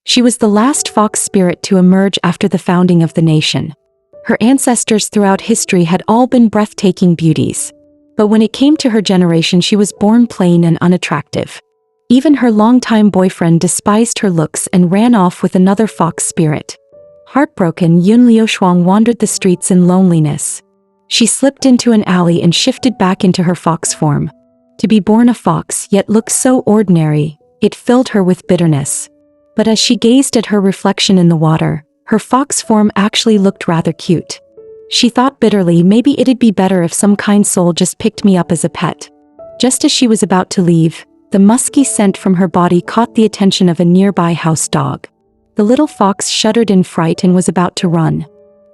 She was the last fox spirit to emerge after the founding of the nation. Her ancestors throughout history had all been breathtaking beauties. But when it came to her generation, she was born plain and unattractive. Even her longtime boyfriend despised her looks and ran off with another fox spirit. Heartbroken, Yun Liushuang wandered the streets in loneliness. She slipped into an alley and shifted back into her fox form. To be born a fox yet look so ordinary, it filled her with bitterness. But as she gazed at her reflection in the water, her fox form actually looked rather cute. She thought bitterly, maybe it'd be better if some kind soul just picked me up as a pet. Just as she was about to leave, the musky scent from her body caught the attention of a nearby house dog. The little fox shuddered in fright and was about to run.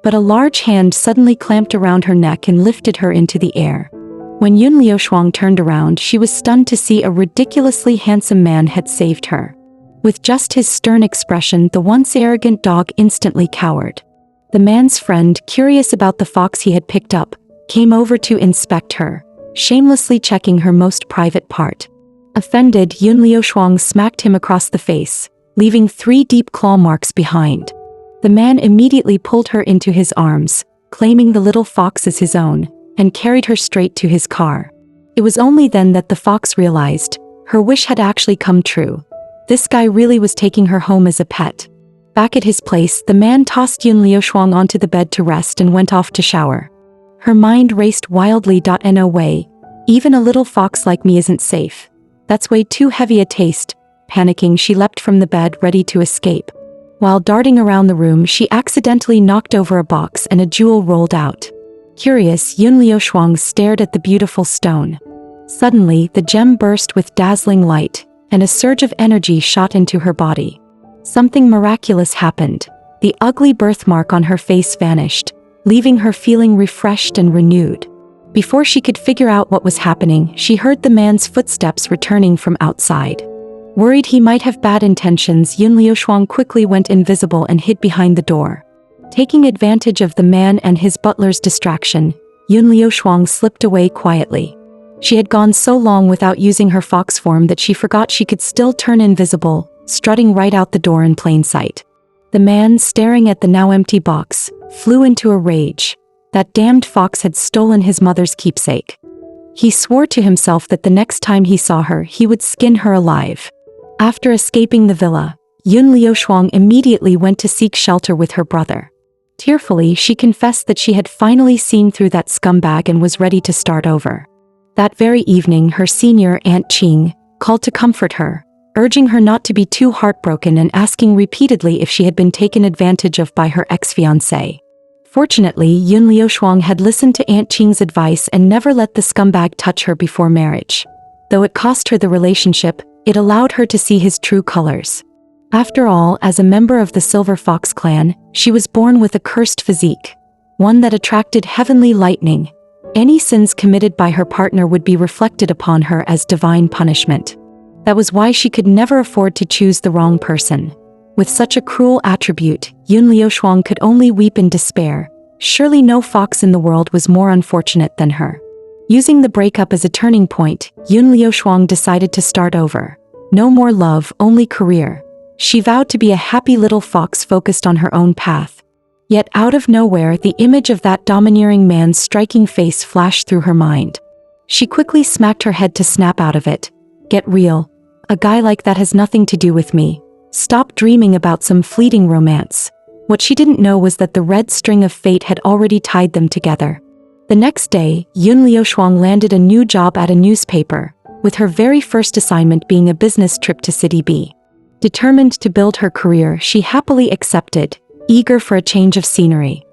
But a large hand suddenly clamped around her neck and lifted her into the air. When Yun Liushuang turned around, she was stunned to see a ridiculously handsome man had saved her. With just his stern expression, the once arrogant dog instantly cowered. The man's friend, curious about the fox he had picked up, came over to inspect her, shamelessly checking her most private part. Offended, Yun Liushuang smacked him across the face, leaving 3 deep claw marks behind. The man immediately pulled her into his arms, claiming the little fox as his own, and carried her straight to his car. It was only then that the fox realized her wish had actually come true. This guy really was taking her home as a pet. Back at his place, the man tossed Yun Liushuang onto the bed to rest and went off to shower. Her mind raced wildly. No way. Even a little fox like me isn't safe. That's way too heavy a taste. Panicking, she leapt from the bed, ready to escape. While darting around the room, she accidentally knocked over a box and a jewel rolled out. Curious, Yun Liushuang stared at the beautiful stone. Suddenly, the gem burst with dazzling light, and a surge of energy shot into her body. Something miraculous happened. The ugly birthmark on her face vanished, leaving her feeling refreshed and renewed. Before she could figure out what was happening, she heard the man's footsteps returning from outside. Worried he might have bad intentions, Yun Liushuang quickly went invisible and hid behind the door. Taking advantage of the man and his butler's distraction, Yun Liushuang slipped away quietly. She had gone so long without using her fox form that she forgot she could still turn invisible, strutting right out the door in plain sight. The man, staring at the now empty box, flew into a rage. That damned fox had stolen his mother's keepsake. He swore to himself that the next time he saw her, he would skin her alive. After escaping the villa, Yun Liushuang immediately went to seek shelter with her brother. Tearfully, she confessed that she had finally seen through that scumbag and was ready to start over. That very evening, her senior aunt Ching called to comfort her, urging her not to be too heartbroken and asking repeatedly if she had been taken advantage of by her ex-fiancé. Fortunately, Yun Liushuang had listened to Aunt Ching's advice and never let the scumbag touch her before marriage. Though it cost her the relationship, it allowed her to see his true colors. After all, as a member of the Silver Fox clan, she was born with a cursed physique, one that attracted heavenly lightning. Any sins committed by her partner would be reflected upon her as divine punishment. That was why she could never afford to choose the wrong person. With such a cruel attribute, Yun Liushuang could only weep in despair. Surely no fox in the world was more unfortunate than her. Using the breakup as a turning point, Yun Liushuang decided to start over. No more love, only career. She vowed to be a happy little fox focused on her own path. Yet out of nowhere, the image of that domineering man's striking face flashed through her mind. She quickly smacked her head to snap out of it. Get real. A guy like that has nothing to do with me. Stop dreaming about some fleeting romance. What she didn't know was that the red string of fate had already tied them together. The next day, Yun Liushuang landed a new job at a newspaper, with her very first assignment being a business trip to City B. Determined to build her career, she happily accepted, eager for a change of scenery.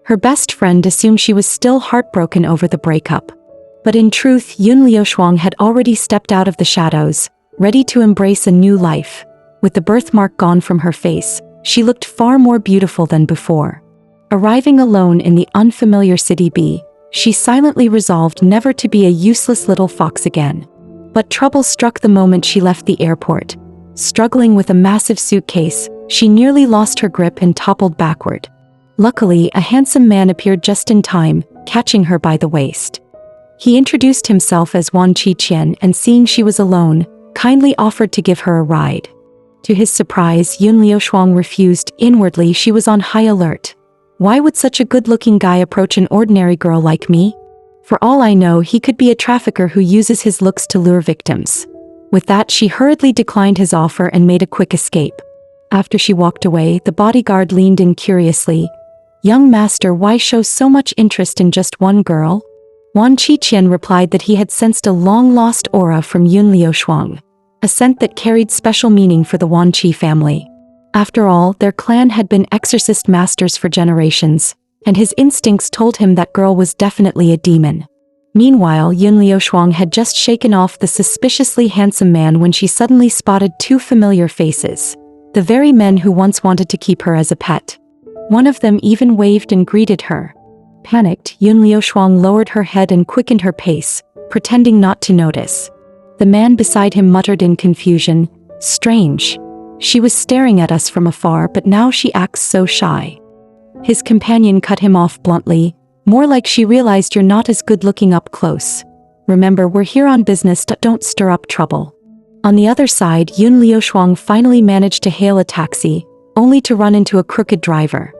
Her best friend assumed she was still heartbroken over the breakup. But in truth, Yun Liushuang had already stepped out of the shadows, ready to embrace a new life. With the birthmark gone from her face, she looked far more beautiful than before. Arriving alone in the unfamiliar City B, she silently resolved never to be a useless little fox again. But trouble struck the moment she left the airport. Struggling with a massive suitcase, she nearly lost her grip and toppled backward. Luckily, a handsome man appeared just in time, catching her by the waist. He introduced himself as Wan Chi Qian and seeing she was alone, kindly offered to give her a ride. To his surprise, Yun Liushuang refused. Inwardly, she was on high alert. Why would such a good-looking guy approach an ordinary girl like me? For all I know, he could be a trafficker who uses his looks to lure victims. With that, she hurriedly declined his offer and made a quick escape. After she walked away, the bodyguard leaned in curiously. "Young master, why show so much interest in just one girl?" Wan Qiqian replied that he had sensed a long-lost aura from Yun Liushuang, a scent that carried special meaning for the Wan Qi family. After all, their clan had been exorcist masters for generations, and his instincts told him that girl was definitely a demon. Meanwhile, Yun Liushuang had just shaken off the suspiciously handsome man when she suddenly spotted two familiar faces, the very men who once wanted to keep her as a pet. One of them even waved and greeted her. Panicked, Yun Liushuang lowered her head and quickened her pace, pretending not to notice. The man beside him muttered in confusion, "Strange. She was staring at us from afar, but now she acts so shy." His companion cut him off bluntly, "More like she realized you're not as good looking up close. Remember, we're here on business, don't stir up trouble." On the other side, Yun Liushuang finally managed to hail a taxi, only to run into a crooked driver.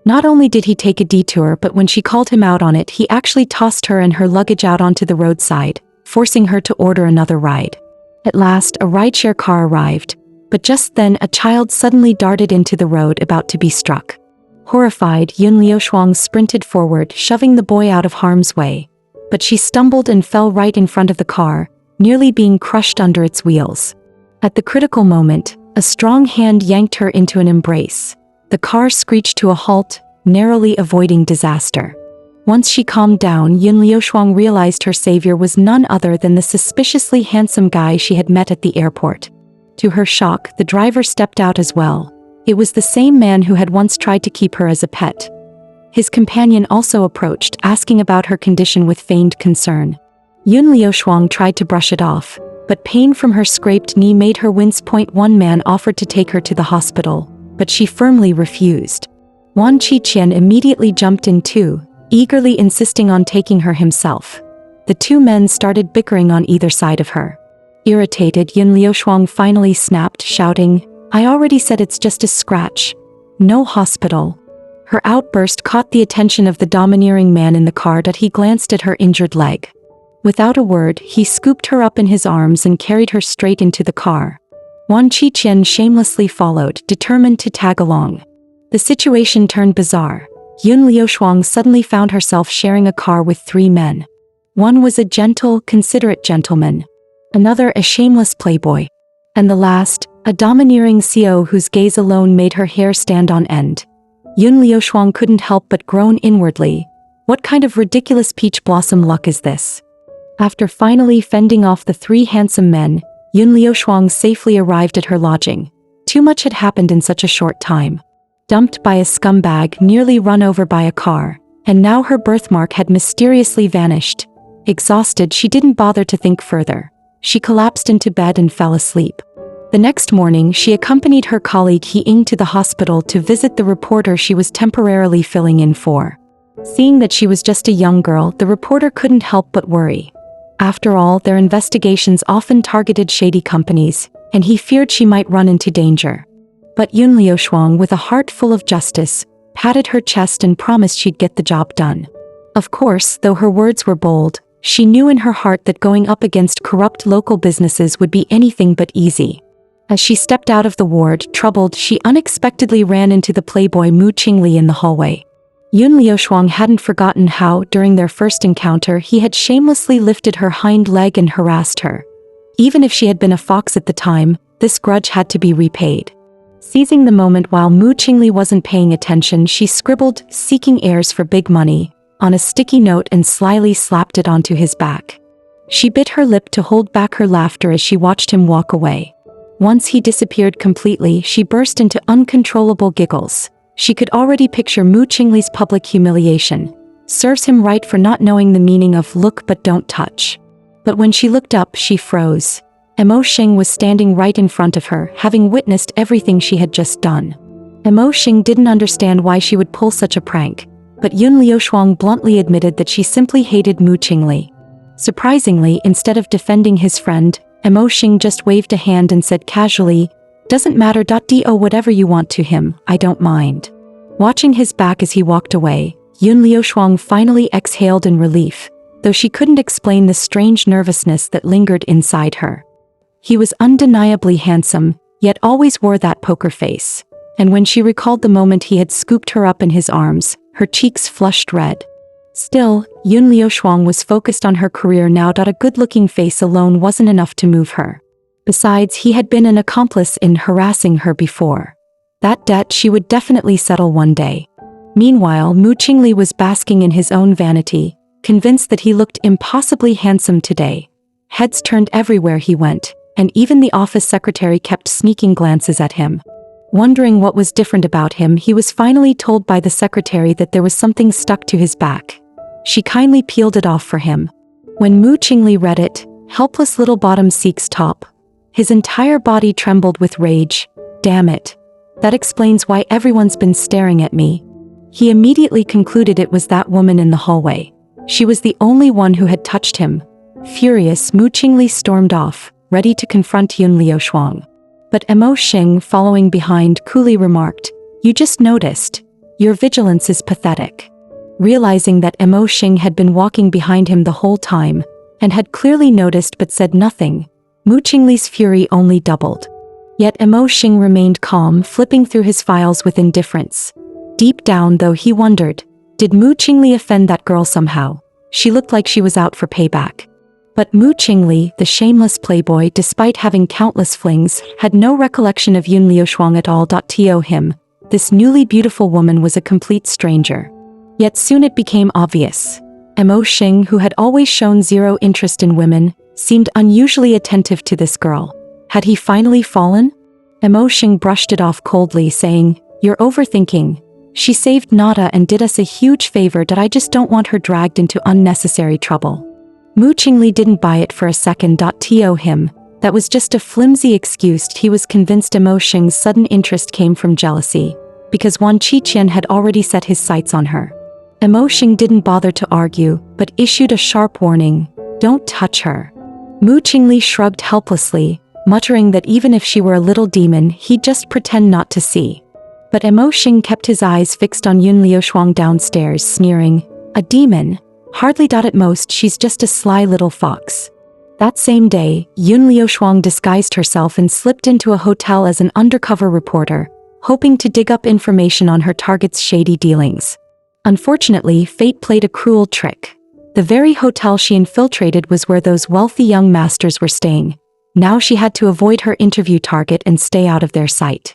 Not only did he take a detour, but when she called him out on it, he actually tossed her and her luggage out onto the roadside, forcing her to order another ride. At last, a rideshare car arrived, but just then a child suddenly darted into the road about to be struck. Horrified, Yun Liushuang sprinted forward, shoving the boy out of harm's way. But she stumbled and fell right in front of the car, nearly being crushed under its wheels. At the critical moment, a strong hand yanked her into an embrace. The car screeched to a halt, narrowly avoiding disaster. Once she calmed down, Yun Liushuang realized her savior was none other than the suspiciously handsome guy she had met at the airport. To her shock, the driver stepped out as well. It was the same man who had once tried to keep her as a pet. His companion also approached, asking about her condition with feigned concern. Yun Liushuang tried to brush it off, but pain from her scraped knee made her wince. One man offered to take her to the hospital, but she firmly refused. Wan Qiqian immediately jumped in too, eagerly insisting on taking her himself. The two men started bickering on either side of her. Irritated, Yun Liushuang finally snapped, shouting, "I already said it's just a scratch. No hospital." Her outburst caught the attention of the domineering man in the car, that he glanced at her injured leg. Without a word, he scooped her up in his arms and carried her straight into the car. Wan Qiqian shamelessly followed, determined to tag along. The situation turned bizarre. Yun Liushuang suddenly found herself sharing a car with three men. One was a gentle, considerate gentleman. Another a shameless playboy. And the last, a domineering CO whose gaze alone made her hair stand on end. Yun Liushuang couldn't help but groan inwardly. What kind of ridiculous peach blossom luck is this? After finally fending off the three handsome men, Yun Liushuang safely arrived at her lodging. Too much had happened in such a short time. Dumped by a scumbag, nearly run over by a car, and now her birthmark had mysteriously vanished. Exhausted, she didn't bother to think further. She collapsed into bed and fell asleep. The next morning, she accompanied her colleague He Ying to the hospital to visit the reporter she was temporarily filling in for. Seeing that she was just a young girl, the reporter couldn't help but worry. After all, their investigations often targeted shady companies, and he feared she might run into danger. But Yun Liushuang, with a heart full of justice, patted her chest and promised she'd get the job done. Of course, though her words were bold, she knew in her heart that going up against corrupt local businesses would be anything but easy. As she stepped out of the ward, troubled, she unexpectedly ran into the playboy Mu Qingli in the hallway. Yun Liushuang hadn't forgotten how, during their first encounter, he had shamelessly lifted her hind leg and harassed her. Even if she had been a fox at the time, this grudge had to be repaid. Seizing the moment while Mu Qingli wasn't paying attention, she scribbled, "Seeking heirs for big money," on a sticky note and slyly slapped it onto his back. She bit her lip to hold back her laughter as she watched him walk away. Once he disappeared completely, she burst into uncontrollable giggles. She could already picture Mu Qingli's public humiliation. Serves him right for not knowing the meaning of "look but don't touch." But when she looked up, she froze. Mo Xing was standing right in front of her, having witnessed everything she had just done. Mo Xing didn't understand why she would pull such a prank, but Yun Liushuang bluntly admitted that she simply hated Mu Qingli. Surprisingly, instead of defending his friend, Mo Xing just waved a hand and said casually, Doesn't matter. Do whatever you want to him, I don't mind. Watching his back as he walked away, Yun Liushuang finally exhaled in relief, though she couldn't explain the strange nervousness that lingered inside her. He was undeniably handsome, yet always wore that poker face. And when she recalled the moment he had scooped her up in his arms, her cheeks flushed red. Still, Yun Liushuang was focused on her career now. A good-looking face alone wasn't enough to move her. Besides, he had been an accomplice in harassing her before. That debt she would definitely settle one day. Meanwhile, Mu Qingli was basking in his own vanity, convinced that he looked impossibly handsome today. Heads turned everywhere he went, and even the office secretary kept sneaking glances at him. Wondering what was different about him, he was finally told by the secretary that there was something stuck to his back. She kindly peeled it off for him. When Mu Qingli read it, helpless little bottom seeks top. His entire body trembled with rage. Damn it. That explains why everyone's been staring at me. He immediately concluded it was that woman in the hallway. She was the only one who had touched him. Furious, Mu Qingli stormed off, ready to confront Yun Liushuang. But Mo Xing, following behind, coolly remarked, "You just noticed. Your vigilance is pathetic." Realizing that Mo Xing had been walking behind him the whole time, and had clearly noticed but said nothing, Mu Qingli's fury only doubled. Yet Mo Xing remained calm, flipping through his files with indifference. Deep down, though, he wondered, did Mu Qingli offend that girl somehow? She looked like she was out for payback. But Mu Qingli, the shameless playboy, despite having countless flings, had no recollection of Yun Liushuang at all. To him, this newly beautiful woman was a complete stranger. Yet soon it became obvious. Mo Xing, who had always shown zero interest in women, seemed unusually attentive to this girl. Had he finally fallen? Mo Xing brushed it off coldly, saying, "You're overthinking. She saved Nada and did us a huge favor. I just don't want her dragged into unnecessary trouble." Mu Qingli didn't buy it for a second. To him, that was just a flimsy excuse. He was convinced Mo Xing's sudden interest came from jealousy, because Wan Qiqian had already set his sights on her. Mo Xing didn't bother to argue, but issued a sharp warning, "Don't touch her." Mu Qingli shrugged helplessly, muttering that even if she were a little demon, he'd just pretend not to see. But Mo Xing kept his eyes fixed on Yun Liushuang downstairs, sneering, "A demon? Hardly. At most, she's just a sly little fox." That same day, Yun Liushuang disguised herself and slipped into a hotel as an undercover reporter, hoping to dig up information on her target's shady dealings. Unfortunately, fate played a cruel trick. The very hotel she infiltrated was where those wealthy young masters were staying. Now she had to avoid her interview target and stay out of their sight.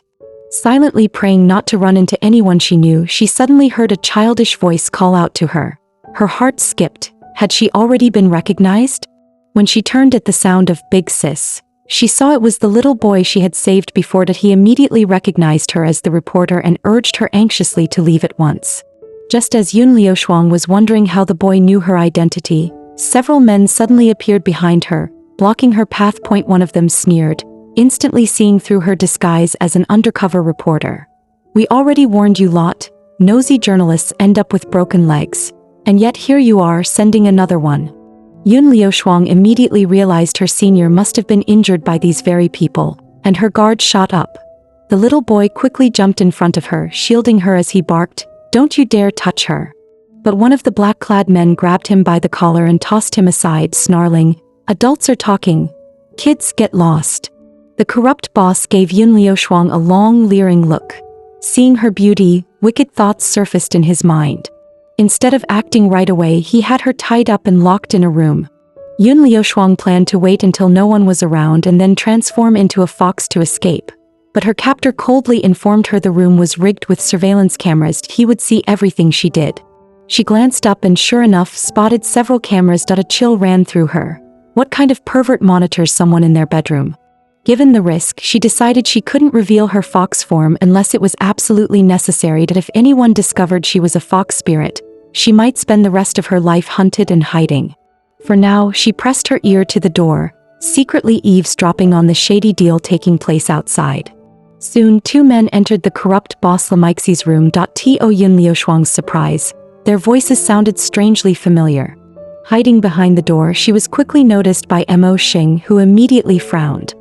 Silently praying not to run into anyone she knew, she suddenly heard a childish voice call out to her. Her heart skipped. Had she already been recognized? When she turned at the sound of "Big Sis," she saw it was the little boy she had saved before. He immediately recognized her as the reporter and urged her anxiously to leave at once. Just as Yun Liushuang was wondering how the boy knew her identity, several men suddenly appeared behind her, blocking her path. One of them sneered, instantly seeing through her disguise as an undercover reporter. "We already warned you lot. Nosy journalists end up with broken legs. And yet here you are, sending another one." Yun Liushuang immediately realized her senior must have been injured by these very people, and her guard shot up. The little boy quickly jumped in front of her, shielding her as he barked, "Don't you dare touch her." But one of the black-clad men grabbed him by the collar and tossed him aside, snarling, "Adults are talking. Kids, get lost." The corrupt boss gave Yun Liushuang a long, leering look. Seeing her beauty, wicked thoughts surfaced in his mind. Instead of acting right away, he had her tied up and locked in a room. Yun Liushuang planned to wait until no one was around and then transform into a fox to escape. But her captor coldly informed her the room was rigged with surveillance cameras. He would see everything she did. She glanced up and sure enough spotted several cameras. A chill ran through her. What kind of pervert monitors someone in their bedroom? Given the risk, she decided she couldn't reveal her fox form unless it was absolutely necessary. That if anyone discovered she was a fox spirit, she might spend the rest of her life hunted and hiding. For now, she pressed her ear to the door, secretly eavesdropping on the shady deal taking place outside. Soon, two men entered the corrupt boss Lamixie's room. To Yun Liushuang's surprise, their voices sounded strangely familiar. Hiding behind the door, she was quickly noticed by Mo Xing, who immediately frowned.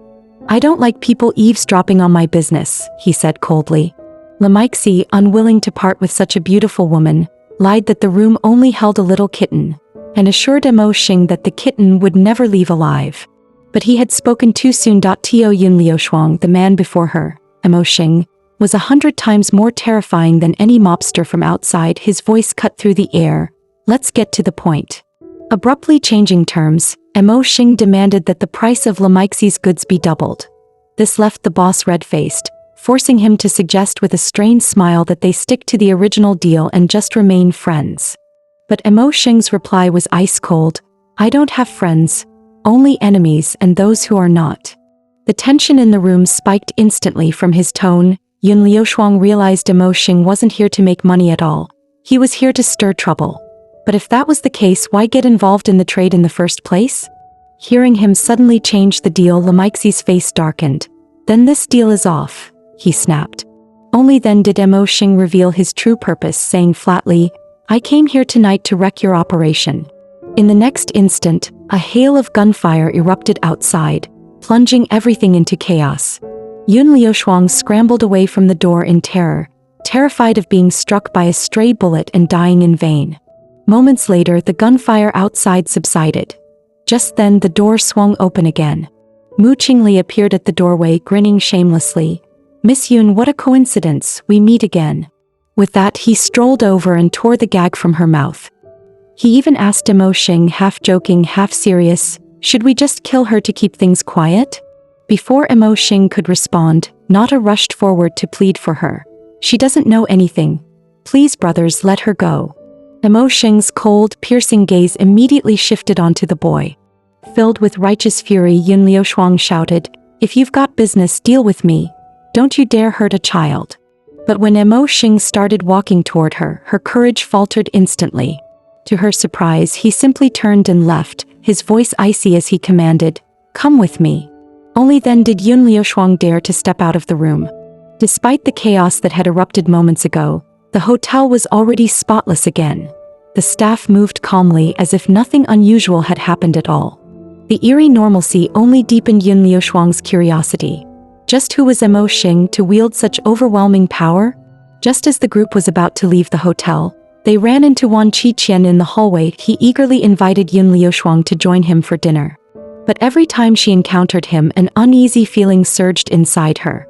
I don't like people eavesdropping on my business, he said coldly. Lamixi, unwilling to part with such a beautiful woman, lied that the room only held a little kitten, and assured Emo Xing that the kitten would never leave alive. But he had spoken too soon. Tio Yun Liushuang, the man before her, Emo Xing, was 100 times more terrifying than any mobster from outside. His voice cut through the air. Let's get to the point. Abruptly changing terms, Emo Xing demanded that the price of Lamixi's goods be doubled. This left the boss red-faced, forcing him to suggest with a strained smile that they stick to the original deal and just remain friends. But Emo Xing's reply was ice-cold. I don't have friends, only enemies, and those who are not. The tension in the room spiked instantly from his tone. Yun Liushuang realized Emo Xing wasn't here to make money at all. He was here to stir trouble. But if that was the case, why get involved in the trade in the first place? Hearing him suddenly change the deal, Lamixi's face darkened. Then this deal is off, he snapped. Only then did Emo Xing reveal his true purpose, saying flatly, I came here tonight to wreck your operation. In the next instant, a hail of gunfire erupted outside, plunging everything into chaos. Yun Liushuang scrambled away from the door in terror, terrified of being struck by a stray bullet and dying in vain. Moments later, the gunfire outside subsided. Just then, the door swung open again. Mu Qingli appeared at the doorway, grinning shamelessly. Miss Yun, what a coincidence, we meet again. With that, he strolled over and tore the gag from her mouth. He even asked Emo Xing, half joking, half serious, should we just kill her to keep things quiet? Before Emo Xing could respond, Nata rushed forward to plead for her. She doesn't know anything. Please, brothers, let her go. Emo Xing's cold, piercing gaze immediately shifted onto the boy. Filled with righteous fury, Yun Liushuang shouted, if you've got business, deal with me. Don't you dare hurt a child. But when Emo Xing started walking toward her, her courage faltered instantly. To her surprise, he simply turned and left, his voice icy as he commanded, come with me. Only then did Yun Liushuang dare to step out of the room. Despite the chaos that had erupted moments ago, the hotel was already spotless again. The staff moved calmly as if nothing unusual had happened at all. The eerie normalcy only deepened Yun Liushuang's curiosity. Just who was Emo Xing to wield such overwhelming power? Just as the group was about to leave the hotel, they ran into Wan Qiqian in the hallway. He eagerly invited Yun Liushuang to join him for dinner. But every time she encountered him, an uneasy feeling surged inside her.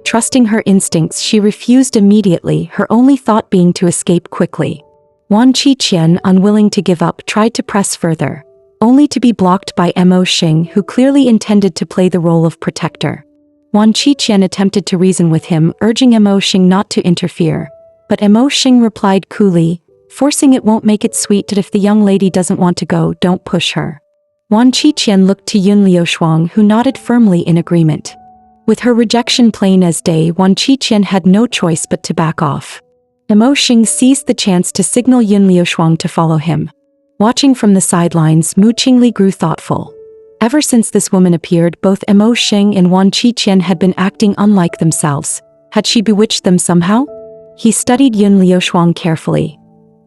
Trusting her instincts, she refused immediately, her only thought being to escape quickly. Wan Qiqian, unwilling to give up, tried to press further, only to be blocked by Emo Xing, who clearly intended to play the role of protector. Wan Qiqian attempted to reason with him, urging Emo Xing not to interfere. But Emo Xing replied coolly, forcing it won't make it sweet. If the young lady doesn't want to go, don't push her. Wan Qiqian looked to Yun Liushuang, who nodded firmly in agreement. With her rejection plain as day, Wan Qiqian had no choice but to back off. Emo Xing seized the chance to signal Yun Liushuang to follow him. Watching from the sidelines, Mu Qingli grew thoughtful. Ever since this woman appeared, both Emo Xing and Wan Qiqian had been acting unlike themselves. Had she bewitched them somehow? He studied Yun Liushuang carefully.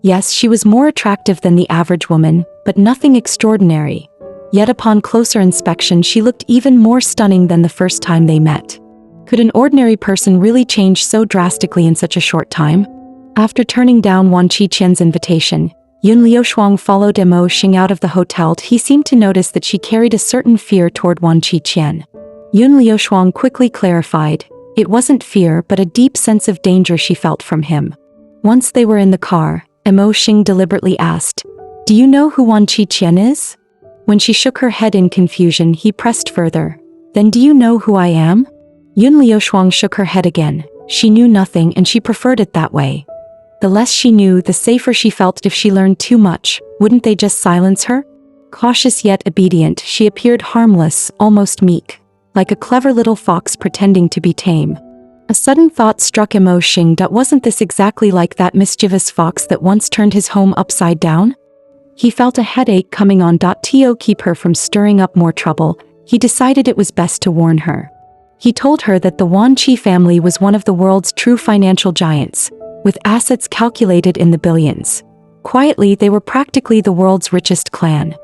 Yes, she was more attractive than the average woman, but nothing extraordinary. Yet upon closer inspection, she looked even more stunning than the first time they met. Could an ordinary person really change so drastically in such a short time? After turning down Wan Qiqian's invitation, Yun Liushuang followed Emo Xing out of the hotel. He seemed to notice that she carried a certain fear toward Wan Qiqian. Yun Liushuang quickly clarified, it wasn't fear but a deep sense of danger she felt from him. Once they were in the car, Emo Xing deliberately asked, do you know who Wan Qiqian is? When she shook her head in confusion, he pressed further, then do you know who I am? Yun Liushuang shook her head again. She knew nothing and she preferred it that way. The less she knew, the safer she felt. If she learned too much, wouldn't they just silence her? Cautious yet obedient, she appeared harmless, almost meek, like a clever little fox pretending to be tame. A sudden thought struck Emo Xing. Wasn't this exactly like that mischievous fox that once turned his home upside down? He felt a headache coming on. To keep her from stirring up more trouble, he decided it was best to warn her. He told her that the Wan Qi family was one of the world's true financial giants, with assets calculated in the billions. Quietly, they were practically the world's richest clan.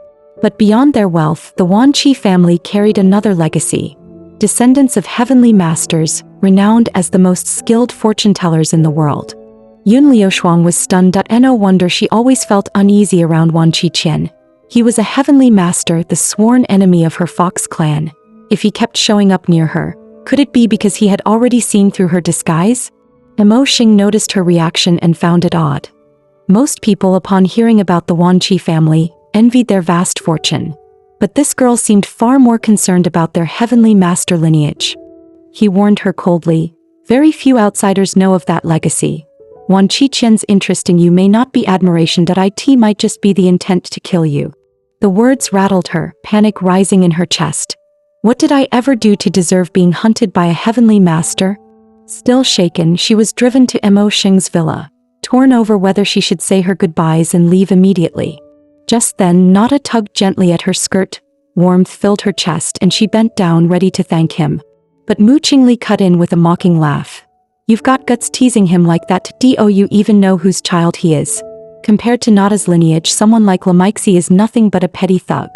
But beyond their wealth, the Wan Qi family carried another legacy. descendants of heavenly masters, renowned as the most skilled fortune-tellers in the world. Yun Liushuang was stunned. No wonder she always felt uneasy around Wan Qiqian. He was a heavenly master, the sworn enemy of her fox clan. If he kept showing up near her, could it be because he had already seen through her disguise? Mo Xing noticed her reaction and found it odd. Most people, upon hearing about the Wan Qi family, envied their vast fortune. But this girl seemed far more concerned about their heavenly master lineage. He warned her coldly, "Very few outsiders know of that legacy. Wan Qiqian's interest in you may not be admiration. It might just be the intent to kill you." The words rattled her, panic rising in her chest. What did I ever do to deserve being hunted by a heavenly master? Still shaken, she was driven to Mo Xing's villa, torn over whether she should say her goodbyes and leave immediately. Just then, Nada tugged gently at her skirt. Warmth filled her chest and she bent down ready to thank him. But Mu Qingli cut in with a mocking laugh. "You've got guts teasing him like that. Do you even know whose child he is? Compared to Nada's lineage, someone like Lamixi is nothing but a petty thug."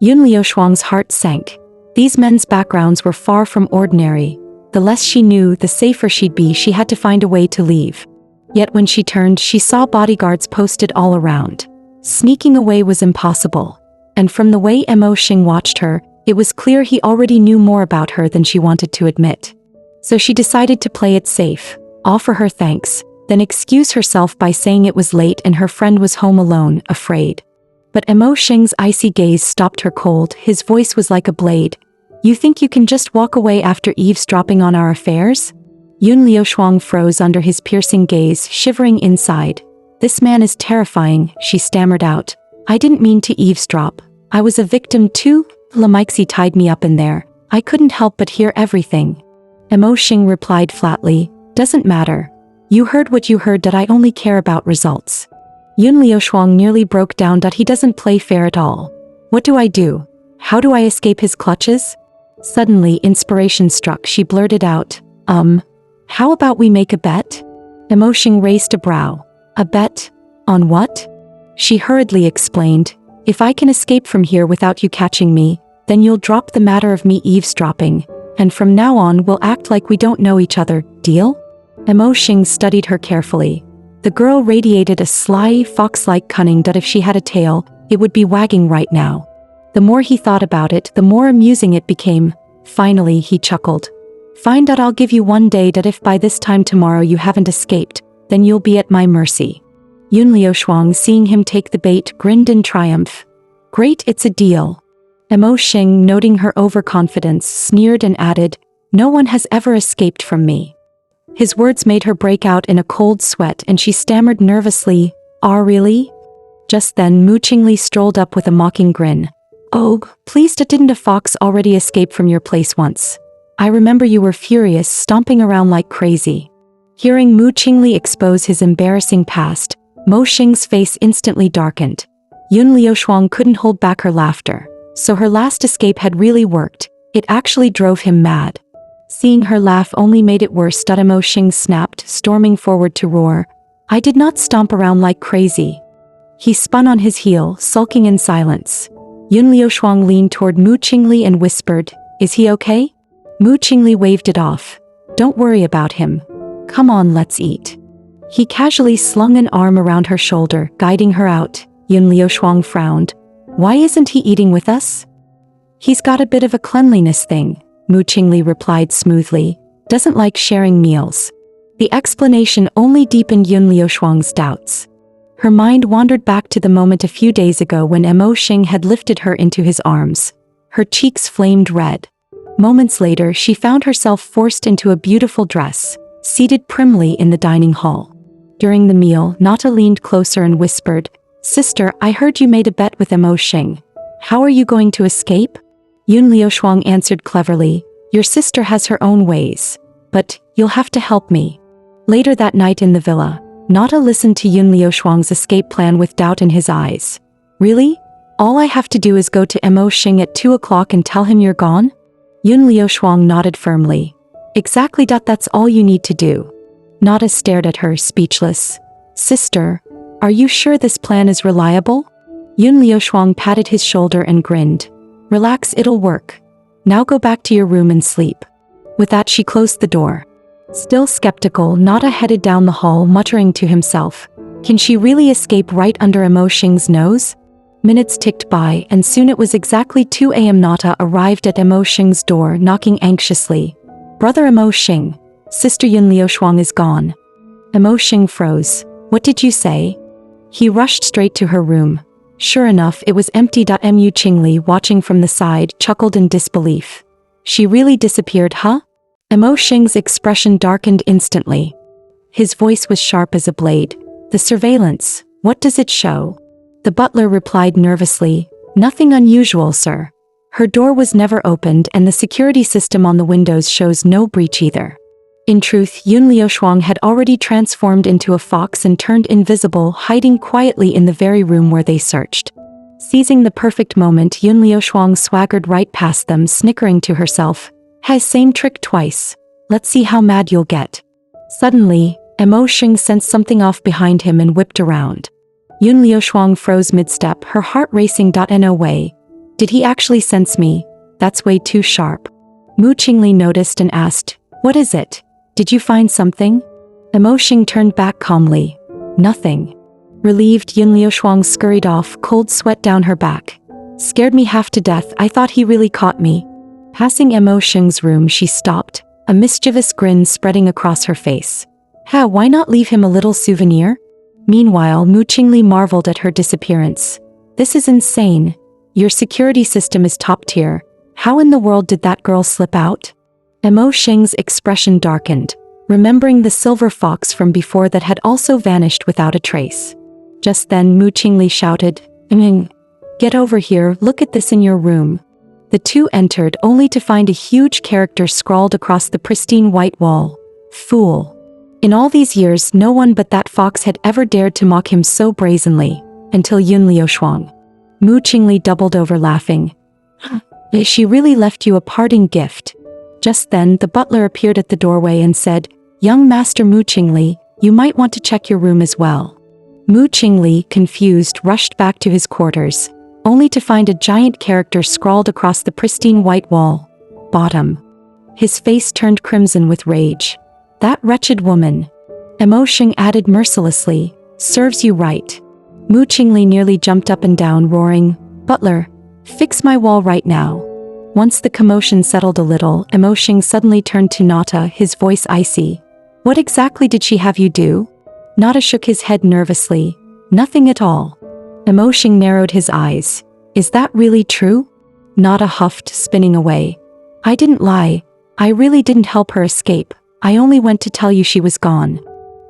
Yun Liushuang's heart sank. These men's backgrounds were far from ordinary. The less she knew, the safer she'd be. She had to find a way to leave. Yet when she turned, she saw bodyguards posted all around. Sneaking away was impossible. And from the way Mo Xing watched her, it was clear he already knew more about her than she wanted to admit. So she decided to play it safe, offer her thanks, then excuse herself by saying it was late and her friend was home alone, afraid. But Mo Xing's icy gaze stopped her cold. His voice was like a blade. "You think you can just walk away after eavesdropping on our affairs?" Yun Liushuang froze under his piercing gaze, shivering inside. "This man is terrifying," she stammered out. "I didn't mean to eavesdrop. I was a victim too. Lamixi tied me up in there. I couldn't help but hear everything." Mo Xing replied flatly, "Doesn't matter. You heard what you heard. I only care about results." Yun Liushuang nearly broke down. He doesn't play fair at all. What do I do? How do I escape his clutches? Suddenly, inspiration struck. She blurted out, How about we make a bet?" Mo Xing raised a brow. "A bet? On what?" She hurriedly explained, "If I can escape from here without you catching me, then you'll drop the matter of me eavesdropping, and from now on we'll act like we don't know each other, deal?" Mo Xing studied her carefully. The girl radiated a sly, fox-like cunning that if she had a tail, it would be wagging right now. The more he thought about it, the more amusing it became. Finally, he chuckled. "Fine. I'll give you one day. If by this time tomorrow you haven't escaped, then you'll be at my mercy." Yun Liushuang, seeing him take the bait, grinned in triumph. "Great, it's a deal." Mo Xing, noting her overconfidence, sneered and added, "No one has ever escaped from me." His words made her break out in a cold sweat and she stammered nervously, "Ah, really?" Just then Mu Qingli strolled up with a mocking grin. "Oh, please, didn't a fox already escape from your place once? I remember you were furious, stomping around like crazy." Hearing Mu Qingli expose his embarrassing past, Mo Xing's face instantly darkened. Yun Liushuang couldn't hold back her laughter. So her last escape had really worked. It actually drove him mad. Seeing her laugh only made it worse. Mo Xing snapped, storming forward to roar, "I did not stomp around like crazy." He spun on his heel, sulking in silence. Yun Liushuang leaned toward Mu Qingli and whispered, "Is he okay?" Mu Qingli waved it off. "Don't worry about him. Come on, let's eat." He casually slung an arm around her shoulder, guiding her out. Yun Liushuang frowned. "Why isn't he eating with us?" "He's got a bit of a cleanliness thing," Mu Qingli replied smoothly. "Doesn't like sharing meals." The explanation only deepened Yun Liushuang's doubts. Her mind wandered back to the moment a few days ago when Mo Xing had lifted her into his arms. Her cheeks flamed red. Moments later, she found herself forced into a beautiful dress, seated primly in the dining hall. During the meal, Nata leaned closer and whispered, "Sister, I heard you made a bet with Mo Xing. How are you going to escape?" Yun Liushuang answered cleverly, "Your sister has her own ways. But, you'll have to help me." Later that night in the villa, Nata listened to Yun Liushuang's escape plan with doubt in his eyes. "Really? All I have to do is go to Mo Xing at 2 o'clock and tell him you're gone?" Yun Liushuang nodded firmly. "Exactly. That's all you need to do." Nata stared at her, speechless. "Sister, are you sure this plan is reliable?" Yun Liushuang patted his shoulder and grinned. "Relax, it'll work." Now go back to your room and sleep. With that she closed the door. Still skeptical, Nata headed down the hall muttering to himself. Can she really escape right under Emo Xing's nose? Minutes ticked by and soon it was exactly 2 a.m. Nata arrived at Emo Xing's door knocking anxiously. Brother Emo Xing, Sister Yun Liushuang is gone. Emo Xing froze. What did you say? He rushed straight to her room. Sure enough, it was empty. Mu Qingli, watching from the side, chuckled in disbelief. She really disappeared, huh? Emo Xing's expression darkened instantly. His voice was sharp as a blade. The surveillance, what does it show? The butler replied nervously, nothing unusual, sir. Her door was never opened and the security system on the windows shows no breach either. In truth, Yun Liushuang had already transformed into a fox and turned invisible, hiding quietly in the very room where they searched. Seizing the perfect moment, Yun Liushuang swaggered right past them, snickering to herself. Has same trick twice. Let's see how mad you'll get. Suddenly, Emo Xing sensed something off behind him and whipped around. Yun Liushuang froze mid-step, her heart racing. No way. Did he actually sense me? That's way too sharp. Mu Qingli noticed and asked, what is it? Did you find something? Emo Xing turned back calmly. Nothing. Relieved, Yun Liushuang scurried off, cold sweat down her back. Scared me half to death, I thought he really caught me. Passing Emo Xing's room she stopped, a mischievous grin spreading across her face. Why not leave him a little souvenir? Meanwhile, Mu Qingli marveled at her disappearance. This is insane. Your security system is top tier. How in the world did that girl slip out? Emo Xing's expression darkened, remembering the silver fox from before that had also vanished without a trace. Just then Mu Qingli shouted, Get over here, look at this in your room. The two entered only to find a huge character scrawled across the pristine white wall. Fool. In all these years no one but that fox had ever dared to mock him so brazenly, until Yun Liushuang. Mu Qingli doubled over laughing. She really left you a parting gift. Just then the butler appeared at the doorway and said, Young Master Mu Qingli, you might want to check your room as well. Mu Qingli, confused, rushed back to his quarters, only to find a giant character scrawled across the pristine white wall. Bottom. His face turned crimson with rage. That wretched woman. Emo Xing added mercilessly, serves you right. Mu Qingli nearly jumped up and down, roaring, Butler, fix my wall right now. Once the commotion settled a little, Emo Xing suddenly turned to Nata, his voice icy. What exactly did she have you do? Nata shook his head nervously. Nothing at all. Emo Xing narrowed his eyes. Is that really true? Nata huffed, spinning away. I didn't lie. I really didn't help her escape. I only went to tell you she was gone.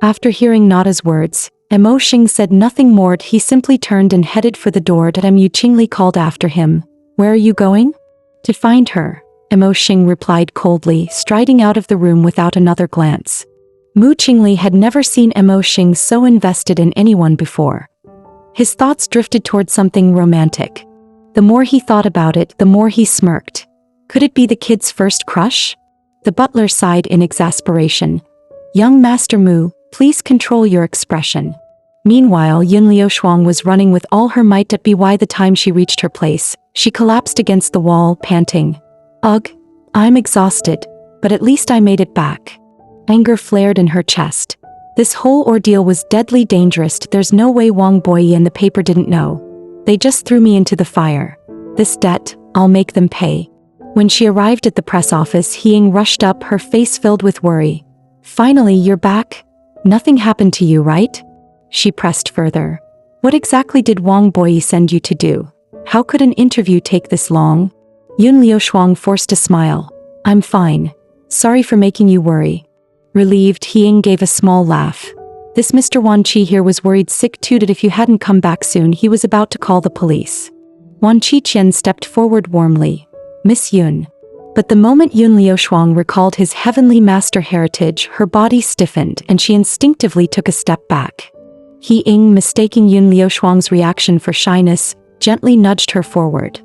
After hearing Nata's words, Emo Xing said nothing more. He simply turned and headed for the door. Mu Qingli called after him. Where are you going? To find her, Emo Xing replied coldly, striding out of the room without another glance. Mu Qingli had never seen Emo Xing so invested in anyone before. His thoughts drifted toward something romantic. The more he thought about it, the more he smirked. Could it be the kid's first crush? The butler sighed in exasperation. Young Master Mu, please control your expression. Meanwhile, Yun Liushuang was running with all her might. By the time she reached her place, she collapsed against the wall, panting. Ugh, I'm exhausted, but at least I made it back. Anger flared in her chest. This whole ordeal was deadly dangerous. There's no way Wang Boyi and the paper didn't know. They just threw me into the fire. This debt, I'll make them pay. When she arrived at the press office, Ying rushed up, her face filled with worry. Finally, you're back? Nothing happened to you, right? She pressed further. What exactly did Wang Boyi send you to do? How could an interview take this long? Yun Liushuang forced a smile. I'm fine. Sorry for making you worry. Relieved, Ying gave a small laugh. This Mr. Wan Qi here was worried sick too that if you hadn't come back soon he was about to call the police. Wan Qiqian stepped forward warmly. Miss Yun. But the moment Yun Liushuang recalled his heavenly master heritage, her body stiffened and she instinctively took a step back. Ying, mistaking Yun Liushuang's reaction for shyness, gently nudged her forward.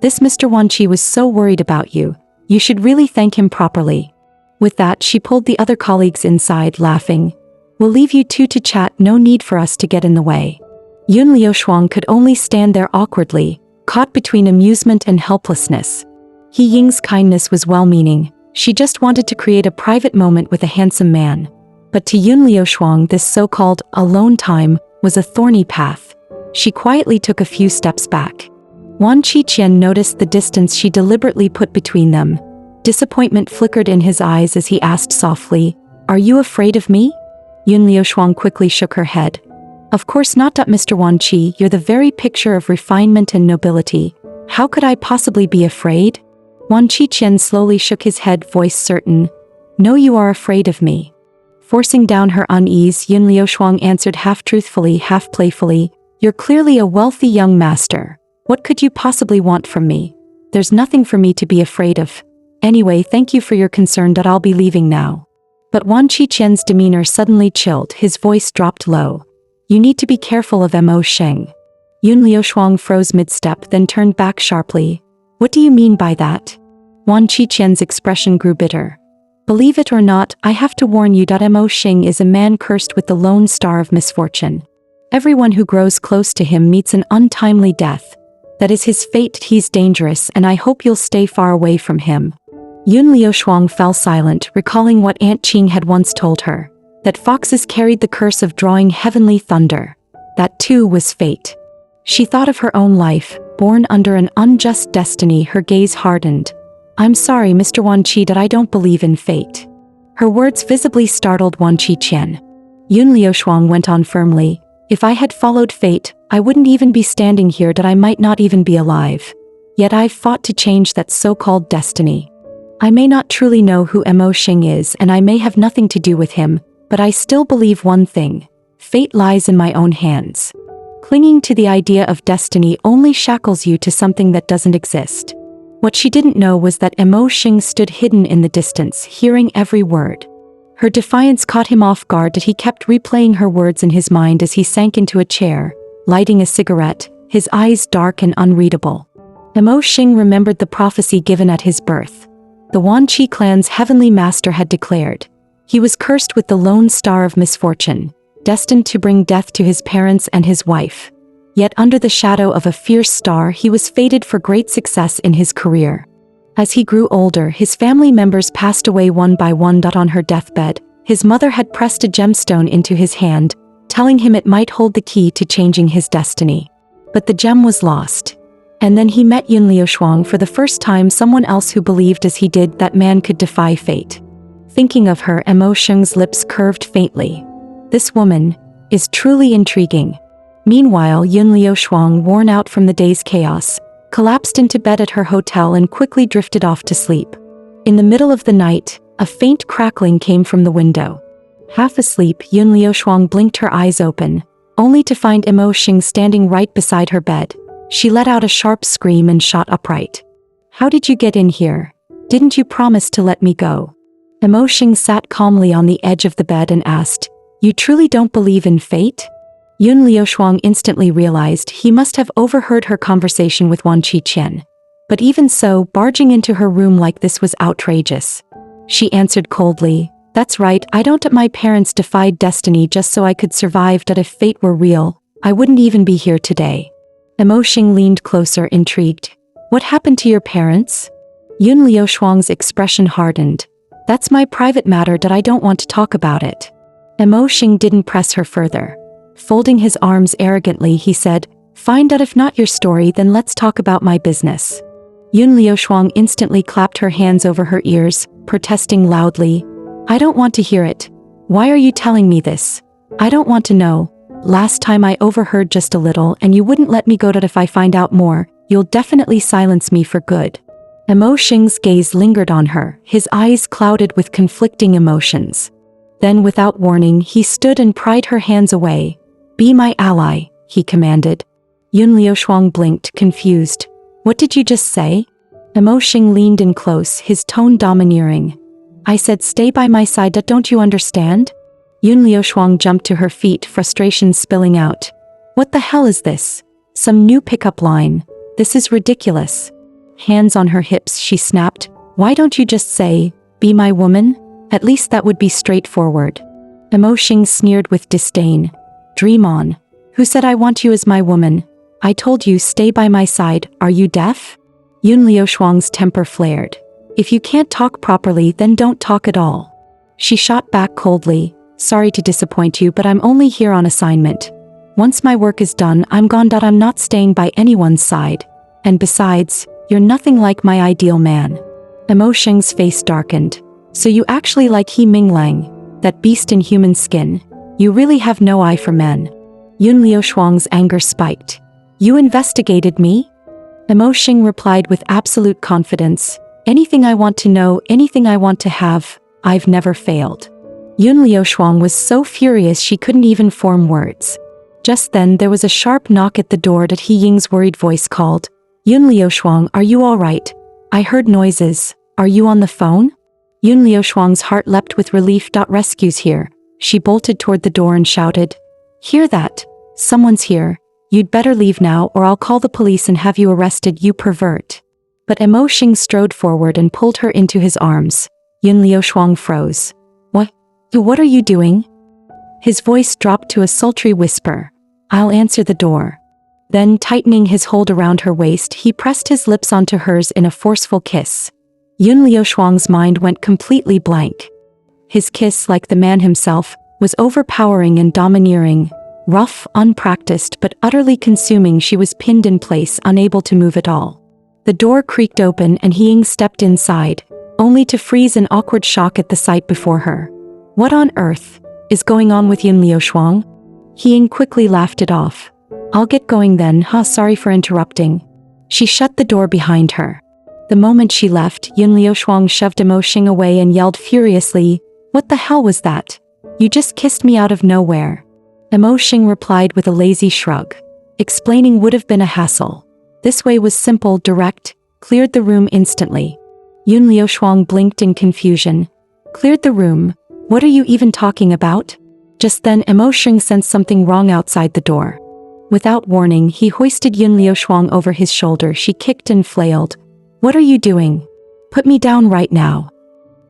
This Mr. Wan Qi was so worried about you. You should really thank him properly. With that, she pulled the other colleagues inside, laughing. We'll leave you two to chat, no need for us to get in the way. Yun Liushuang could only stand there awkwardly, caught between amusement and helplessness. He Ying's kindness was well-meaning. She just wanted to create a private moment with a handsome man. But to Yun Liushuang, this so-called alone time was a thorny path. She quietly took a few steps back. Wan Qiqian noticed the distance she deliberately put between them. Disappointment flickered in his eyes as he asked softly, "Are you afraid of me?" Yun Liushuang quickly shook her head. "Of course not, Mr. Wan Qi, you're the very picture of refinement and nobility. How could I possibly be afraid?" Wan Qiqian slowly shook his head, voice certain. "No, you are afraid of me." Forcing down her unease, Yun Liushuang answered half truthfully, half playfully, "You're clearly a wealthy young master. What could you possibly want from me? There's nothing for me to be afraid of. Anyway, thank you for your concern, that I'll be leaving now." But Wan Qiqian's demeanor suddenly chilled, his voice dropped low. "You need to be careful of Mo Sheng." Yun Liushuang froze mid-step, then turned back sharply. "What do you mean by that?" Wan Qiqian's expression grew bitter. "Believe it or not, I have to warn you that Mo Sheng is a man cursed with the lone star of misfortune. Everyone who grows close to him meets an untimely death. That is his fate. He's dangerous, and I hope you'll stay far away from him." Yun Liushuang fell silent, recalling what Aunt Ching had once told her, that foxes carried the curse of drawing heavenly thunder. That too was fate. She thought of her own life, born under an unjust destiny. Her gaze hardened. "I'm sorry, Mr. Wan Qi, that I don't believe in fate." Her words visibly startled Wan Qiqian. Yun Liushuang went on firmly, "If I had followed fate, I wouldn't even be standing here, that I might not even be alive. Yet I've fought to change that so-called destiny. I may not truly know who Mo Sheng is, and I may have nothing to do with him, but I still believe one thing. Fate lies in my own hands. Clinging to the idea of destiny only shackles you to something that doesn't exist." What she didn't know was that Mo Sheng stood hidden in the distance, hearing every word. Her defiance caught him off guard, that he kept replaying her words in his mind as he sank into a chair, lighting a cigarette, his eyes dark and unreadable. Mo Sheng remembered the prophecy given at his birth. The Wan Qi clan's heavenly master had declared. He was cursed with the lone star of misfortune, destined to bring death to his parents and his wife. Yet under the shadow of a fierce star, he was fated for great success in his career. As he grew older, his family members passed away one by one. On her deathbed, his mother had pressed a gemstone into his hand, telling him it might hold the key to changing his destiny. But the gem was lost. And then he met Yun Liushuang for the first time, someone else who believed as he did that man could defy fate. Thinking of her, Mo Sheng's lips curved faintly. This woman is truly intriguing. Meanwhile, Yun Liushuang, worn out from the day's chaos, collapsed into bed at her hotel and quickly drifted off to sleep. In the middle of the night, a faint crackling came from the window. Half asleep, Yun Liushuang blinked her eyes open, only to find Mo Sheng standing right beside her bed. She let out a sharp scream and shot upright. "How did you get in here? Didn't you promise to let me go?" Mo Sheng sat calmly on the edge of the bed and asked, "You truly don't believe in fate?" Yun Liushuang instantly realized he must have overheard her conversation with Wan Qiqian. But even so, barging into her room like this was outrageous. She answered coldly, "That's right, I don't. My parents defied destiny just so I could survive. That if fate were real, I wouldn't even be here today." Mo Sheng leaned closer, intrigued. "What happened to your parents?" Yun Liushuang's expression hardened. "That's my private matter, that I don't want to talk about it." Mo Sheng didn't press her further. Folding his arms arrogantly, he said, "Fine, that if not your story, then let's talk about my business." Yun Liushuang instantly clapped her hands over her ears, protesting loudly. "I don't want to hear it. Why are you telling me this? I don't want to know. Last time I overheard just a little and you wouldn't let me go. That if I find out more, you'll definitely silence me for good." Mo Sheng's gaze lingered on her, his eyes clouded with conflicting emotions. Then without warning, he stood and pried her hands away. "Be my ally," he commanded. Yun Liushuang blinked, confused. "What did you just say?" Mo Sheng leaned in close, his tone domineering. "I said stay by my side. Don't you understand?" Yun Liushuang jumped to her feet, frustration spilling out. "What the hell is this? Some new pickup line? This is ridiculous." Hands on her hips, she snapped, "Why don't you just say, 'Be my woman'? At least that would be straightforward." Mo Sheng sneered with disdain. "Dream on. Who said I want you as my woman? I told you stay by my side. Are you deaf?" Yun Liushuang's temper flared. If you can't talk properly, then don't talk at all. She shot back coldly. Sorry to disappoint you, but I'm only here on assignment. Once my work is done, I'm gone. I'm not staying by anyone's side. And besides, you're nothing like my ideal man. Emo Xing's face darkened. So you actually like He Minglang, that beast in human skin. You really have no eye for men. Yun Liushuang's anger spiked. You investigated me? Emo Xing replied with absolute confidence. Anything I want to know, anything I want to have, I've never failed. Yun Liushuang was so furious she couldn't even form words. Just then there was a sharp knock at the door that He Ying's worried voice called. Yun Liushuang, are you alright? I heard noises. Are you on the phone? Yun Liushuang's heart leapt with relief. Rescue's here. She bolted toward the door and shouted. Hear that? Someone's here. You'd better leave now or I'll call the police and have you arrested, you pervert. But Emo Xing strode forward and pulled her into his arms. Yun Liushuang froze. What are you doing? His voice dropped to a sultry whisper. I'll answer the door. Then, tightening his hold around her waist, he pressed his lips onto hers in a forceful kiss. Yun Liushuang's mind went completely blank. His kiss, like the man himself, was overpowering and domineering. Rough, unpracticed, but utterly consuming. She was pinned in place, unable to move at all. The door creaked open and He Ying stepped inside, only to freeze in awkward shock at the sight before her. What on earth is going on with Yun Liushuang? He Ying quickly laughed it off. I'll get going then, sorry for interrupting. She shut the door behind her. The moment she left, Yun Liushuang shoved Emo Xing away and yelled furiously, What the hell was that? You just kissed me out of nowhere. Emo Xing replied with a lazy shrug. Explaining would have been a hassle. This way was simple, direct, cleared the room instantly. Yun Liushuang blinked in confusion. Cleared the room? What are you even talking about? Just then Emo Xing sensed something wrong outside the door. Without warning, he hoisted Yun Liushuang over his shoulder. She kicked and flailed. What are you doing? Put me down right now.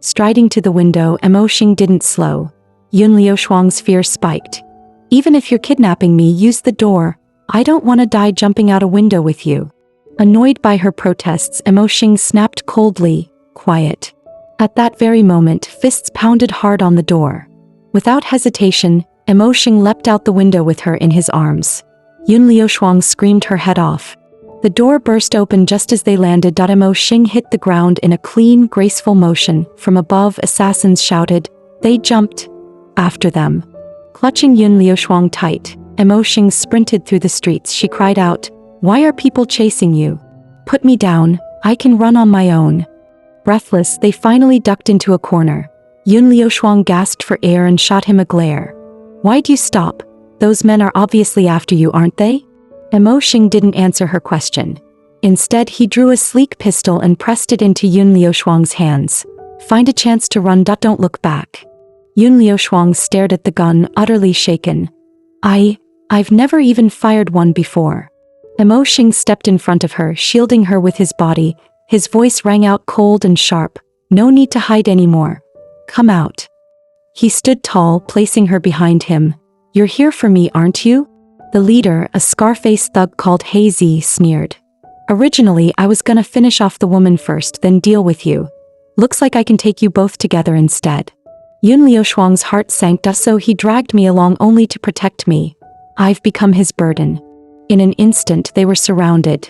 Striding to the window, Emo Xing didn't slow. Yun Liushuang's fear spiked. Even if you're kidnapping me, use the door. I don't want to die jumping out a window with you. Annoyed by her protests, Emo Xing snapped coldly, Quiet. At that very moment, fists pounded hard on the door. Without hesitation, Emo Xing leapt out the window with her in his arms. Yun Liushuang screamed her head off. The door burst open just as they landed. Emo Xing hit the ground in a clean, graceful motion. From above, assassins shouted. They jumped after them. Clutching Yun Liushuang tight, Emo Xing sprinted through the streets. She cried out, Why are people chasing you? Put me down, I can run on my own. Breathless, they finally ducked into a corner. Yun Liushuang gasped for air and shot him a glare. Why'd you stop? Those men are obviously after you, aren't they? Emo Xing didn't answer her question. Instead, he drew a sleek pistol and pressed it into Yun Liushuang's hands. Find a chance to run. Don't look back. Yun Liushuang stared at the gun, utterly shaken. I've never even fired one before. Emo Xing stepped in front of her, shielding her with his body. His voice rang out cold and sharp. No need to hide anymore. Come out. He stood tall, placing her behind him. You're here for me, aren't you? The leader, a scar-faced thug called Hazy, sneered. Originally, I was gonna finish off the woman first, then deal with you. Looks like I can take you both together instead. Yun Liushuang's heart sank, so he dragged me along only to protect me. I've become his burden. In an instant, they were surrounded.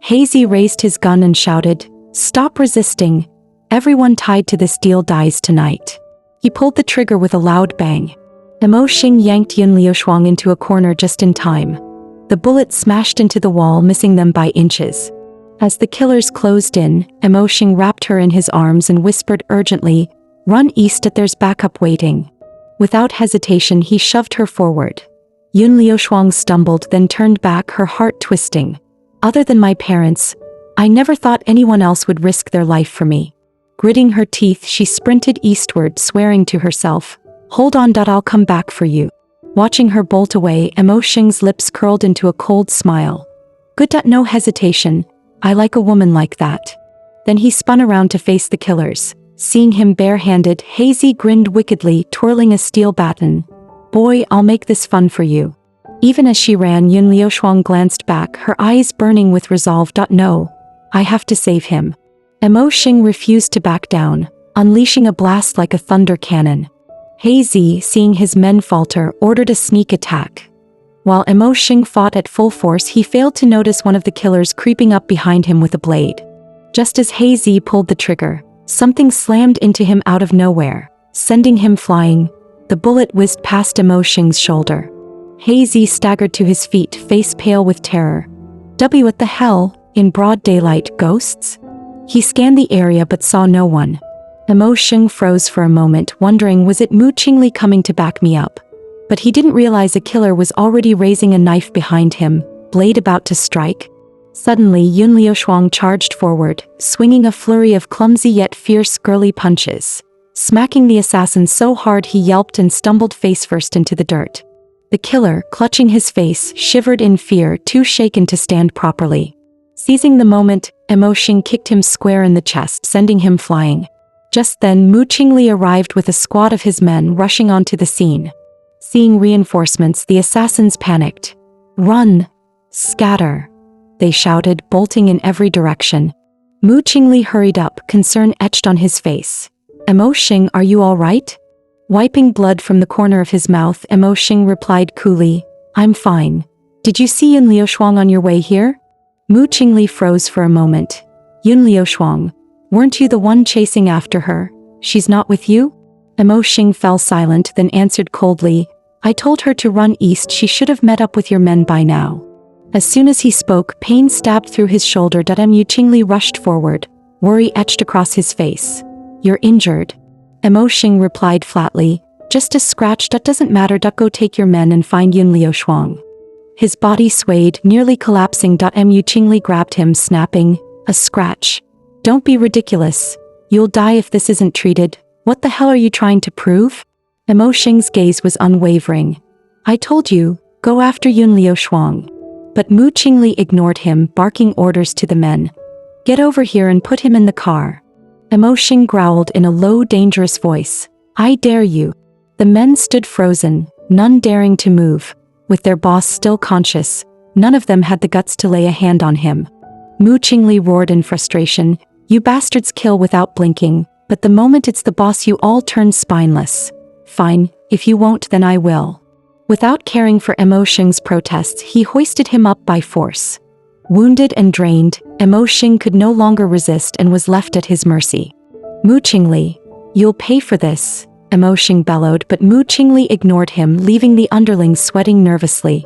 Hazy raised his gun and shouted, Stop resisting. Everyone tied to this deal dies tonight. He pulled the trigger with a loud bang. Emo Xing yanked Yun Liushuang into a corner just in time. The bullet smashed into the wall, missing them by inches. As the killers closed in, Emo Xing wrapped her in his arms and whispered urgently, Run east, there's backup waiting. Without hesitation, he shoved her forward. Yun Liushuang stumbled, then turned back, her heart twisting. Other than my parents, I never thought anyone else would risk their life for me. Gritting her teeth, she sprinted eastward, swearing to herself, Hold on, I'll come back for you. Watching her bolt away, Emo Xing's lips curled into a cold smile. Good, no hesitation. I like a woman like that. Then he spun around to face the killers. Seeing him barehanded, Hazy grinned wickedly, twirling a steel baton. Boy, I'll make this fun for you. Even as she ran, Yun Liushuang glanced back, her eyes burning with resolve. No. I have to save him. Emo Xing refused to back down, unleashing a blast like a thunder cannon. Hazy, seeing his men falter, ordered a sneak attack. While Emo Xing fought at full force, he failed to notice one of the killers creeping up behind him with a blade. Just as Hazy pulled the trigger, something slammed into him out of nowhere, sending him flying. The bullet whizzed past Emo Xing's shoulder. Hazy staggered to his feet, face pale with terror. What the hell? In broad daylight, ghosts? He scanned the area but saw no one. Emo Xing froze for a moment, wondering was it Mu Qingli coming to back me up? But he didn't realize a killer was already raising a knife behind him, blade about to strike. Suddenly Yun Liushuang charged forward, swinging a flurry of clumsy yet fierce girly punches, smacking the assassin so hard he yelped and stumbled face first into the dirt. The killer, clutching his face, shivered in fear, too shaken to stand properly. Seizing the moment, Emo Xing kicked him square in the chest, sending him flying. Just then Mu Qingli arrived with a squad of his men rushing onto the scene. Seeing reinforcements, the assassins panicked. Run! Scatter! They shouted, bolting in every direction. Mu Qingli hurried up, concern etched on his face. Emo Xing, are you all right? Wiping blood from the corner of his mouth, Emo Xing replied coolly, I'm fine. Did you see Yun Liushuang on your way here? Mu Qingli froze for a moment. Yun Liushuang, weren't you the one chasing after her? She's not with you? Emo Xing fell silent, then answered coldly, I told her to run east, she should have met up with your men by now. As soon as he spoke, pain stabbed through his shoulder. Mu Qingli rushed forward, worry etched across his face. You're injured. Emo Xing replied flatly, just a scratch, that doesn't matter, go take your men and find Yun Liushuang. His body swayed, nearly collapsing. Mu Qingli grabbed him, snapping, a scratch. Don't be ridiculous. You'll die if this isn't treated. What the hell are you trying to prove? Emo Xing's gaze was unwavering. I told you, go after Yun Liushuang. But Mu Qingli ignored him, barking orders to the men. Get over here and put him in the car. Emo Xing growled in a low, dangerous voice. I dare you. The men stood frozen, none daring to move. With their boss still conscious, none of them had the guts to lay a hand on him. Mu Qingli roared in frustration. You bastards kill without blinking, but the moment it's the boss you all turn spineless. Fine, if you won't then I will. Without caring for Emo Xing's protests, he hoisted him up by force. Wounded and drained, Emo Xing could no longer resist and was left at his mercy. Mu Qingli, you'll pay for this, Emo Xing bellowed, but Mu Qingli ignored him, leaving the underlings sweating nervously.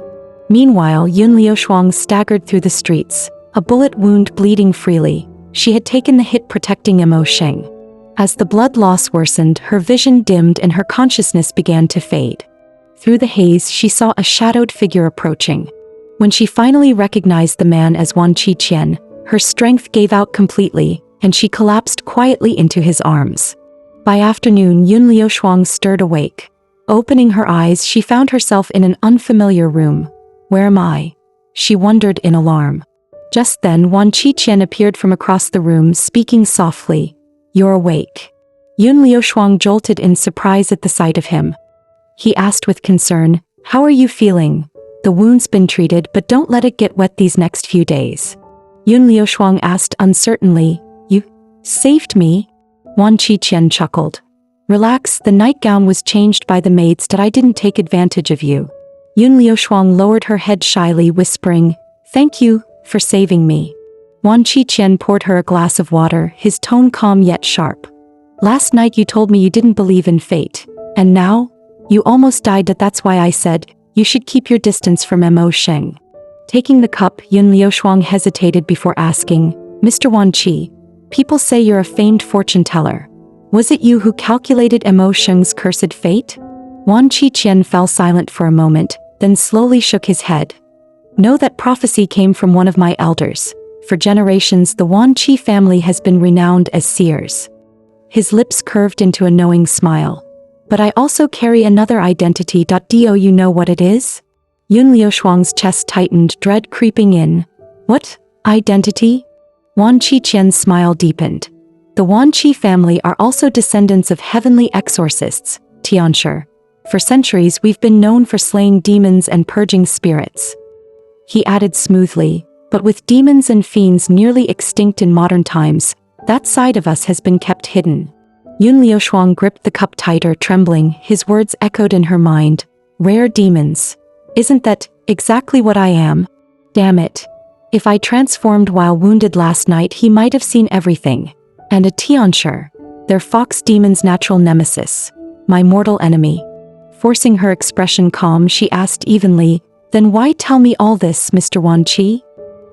Meanwhile, Yun Liushuang staggered through the streets, a bullet wound bleeding freely. She had taken the hit protecting Emo Xing. As the blood loss worsened, her vision dimmed and her consciousness began to fade. Through the haze, she saw a shadowed figure approaching. When she finally recognized the man as Wan Qiqian, her strength gave out completely, and she collapsed quietly into his arms. By afternoon, Yun Liushuang stirred awake. Opening her eyes, she found herself in an unfamiliar room. Where am I? She wondered in alarm. Just then Wan Qiqian appeared from across the room, speaking softly. You're awake. Yun Liushuang jolted in surprise at the sight of him. He asked with concern, how are you feeling? The wound's been treated, but don't let it get wet these next few days. Yun Liushuang asked uncertainly, you saved me? Wan Qiqian chuckled. Relax, the nightgown was changed by the maids that I didn't take advantage of you. Yun Liushuang lowered her head shyly, whispering, thank you for saving me. Wan Qiqian poured her a glass of water, his tone calm yet sharp. Last night you told me you didn't believe in fate, and now? You almost died. That's why I said, you should keep your distance from Emo Xing. Taking the cup, Yun Liushuang hesitated before asking, Mr. Wan Qi, people say you're a famed fortune teller. Was it you who calculated Emo Xing's cursed fate? Wan Qiqian fell silent for a moment, then slowly shook his head. Know that prophecy came from one of my elders. For generations, the Wan Qi family has been renowned as seers. His lips curved into a knowing smile. But I also carry another identity. Do you know what it is? Yun Liushuang's chest tightened, dread creeping in. What identity? Wan Qiqian's smile deepened. The Wan Qi family are also descendants of heavenly exorcists, Tianshi. For centuries we've been known for slaying demons and purging spirits. He added smoothly, But with demons and fiends nearly extinct in modern times, that side of us has been kept hidden. Yun Liushuang gripped the cup tighter, trembling. His words echoed in her mind. Rare demons. Isn't that exactly what I am? Damn it. If I transformed while wounded last night, he might have seen everything. And a Tianshi, their fox demon's natural nemesis. My mortal enemy. Forcing her expression calm, she asked evenly, Then why tell me all this, Mr. Wan Qi?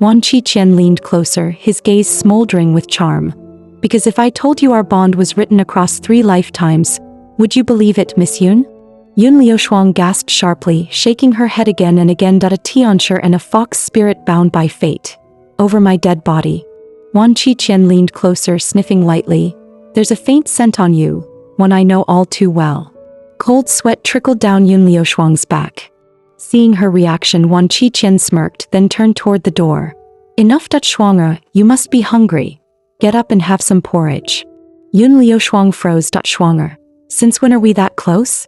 Wan Qiqian leaned closer, his gaze smoldering with charm. Because if I told you our bond was written across 3 lifetimes, would you believe it, Miss Yun? Yun Liushuang gasped sharply, shaking her head again and again. A Tianshi and a fox spirit bound by fate. Over my dead body. Wan Qiqian leaned closer, sniffing lightly. There's a faint scent on you, one I know all too well. Cold sweat trickled down Yun Liushuang's back. Seeing her reaction, Wan Qiqian smirked, then turned toward the door. Enough, Shuang'er, you must be hungry. Get up and have some porridge. Yun Liushuang froze. Shuang'er, since when are we that close?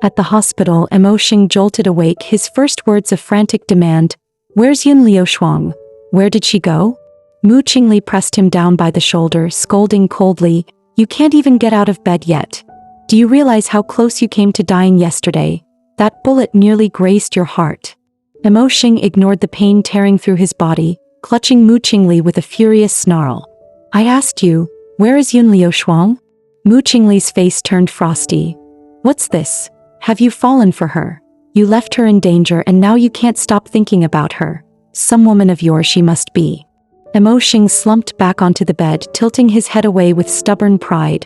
At the hospital, Mo Xing jolted awake, his first words a frantic demand. Where's Yun Liushuang? Where did she go? Mu Qingli pressed him down by the shoulder, scolding coldly. You can't even get out of bed yet. Do you realize how close you came to dying yesterday? That bullet nearly grazed your heart. Mo Xing ignored the pain tearing through his body, clutching Mu Qingli with a furious snarl. I asked you, where is Yun Liushuang? Mu Qingli's face turned frosty. What's this? Have you fallen for her? You left her in danger and now you can't stop thinking about her. Some woman of yours she must be. Mo Xing slumped back onto the bed, tilting his head away with stubborn pride.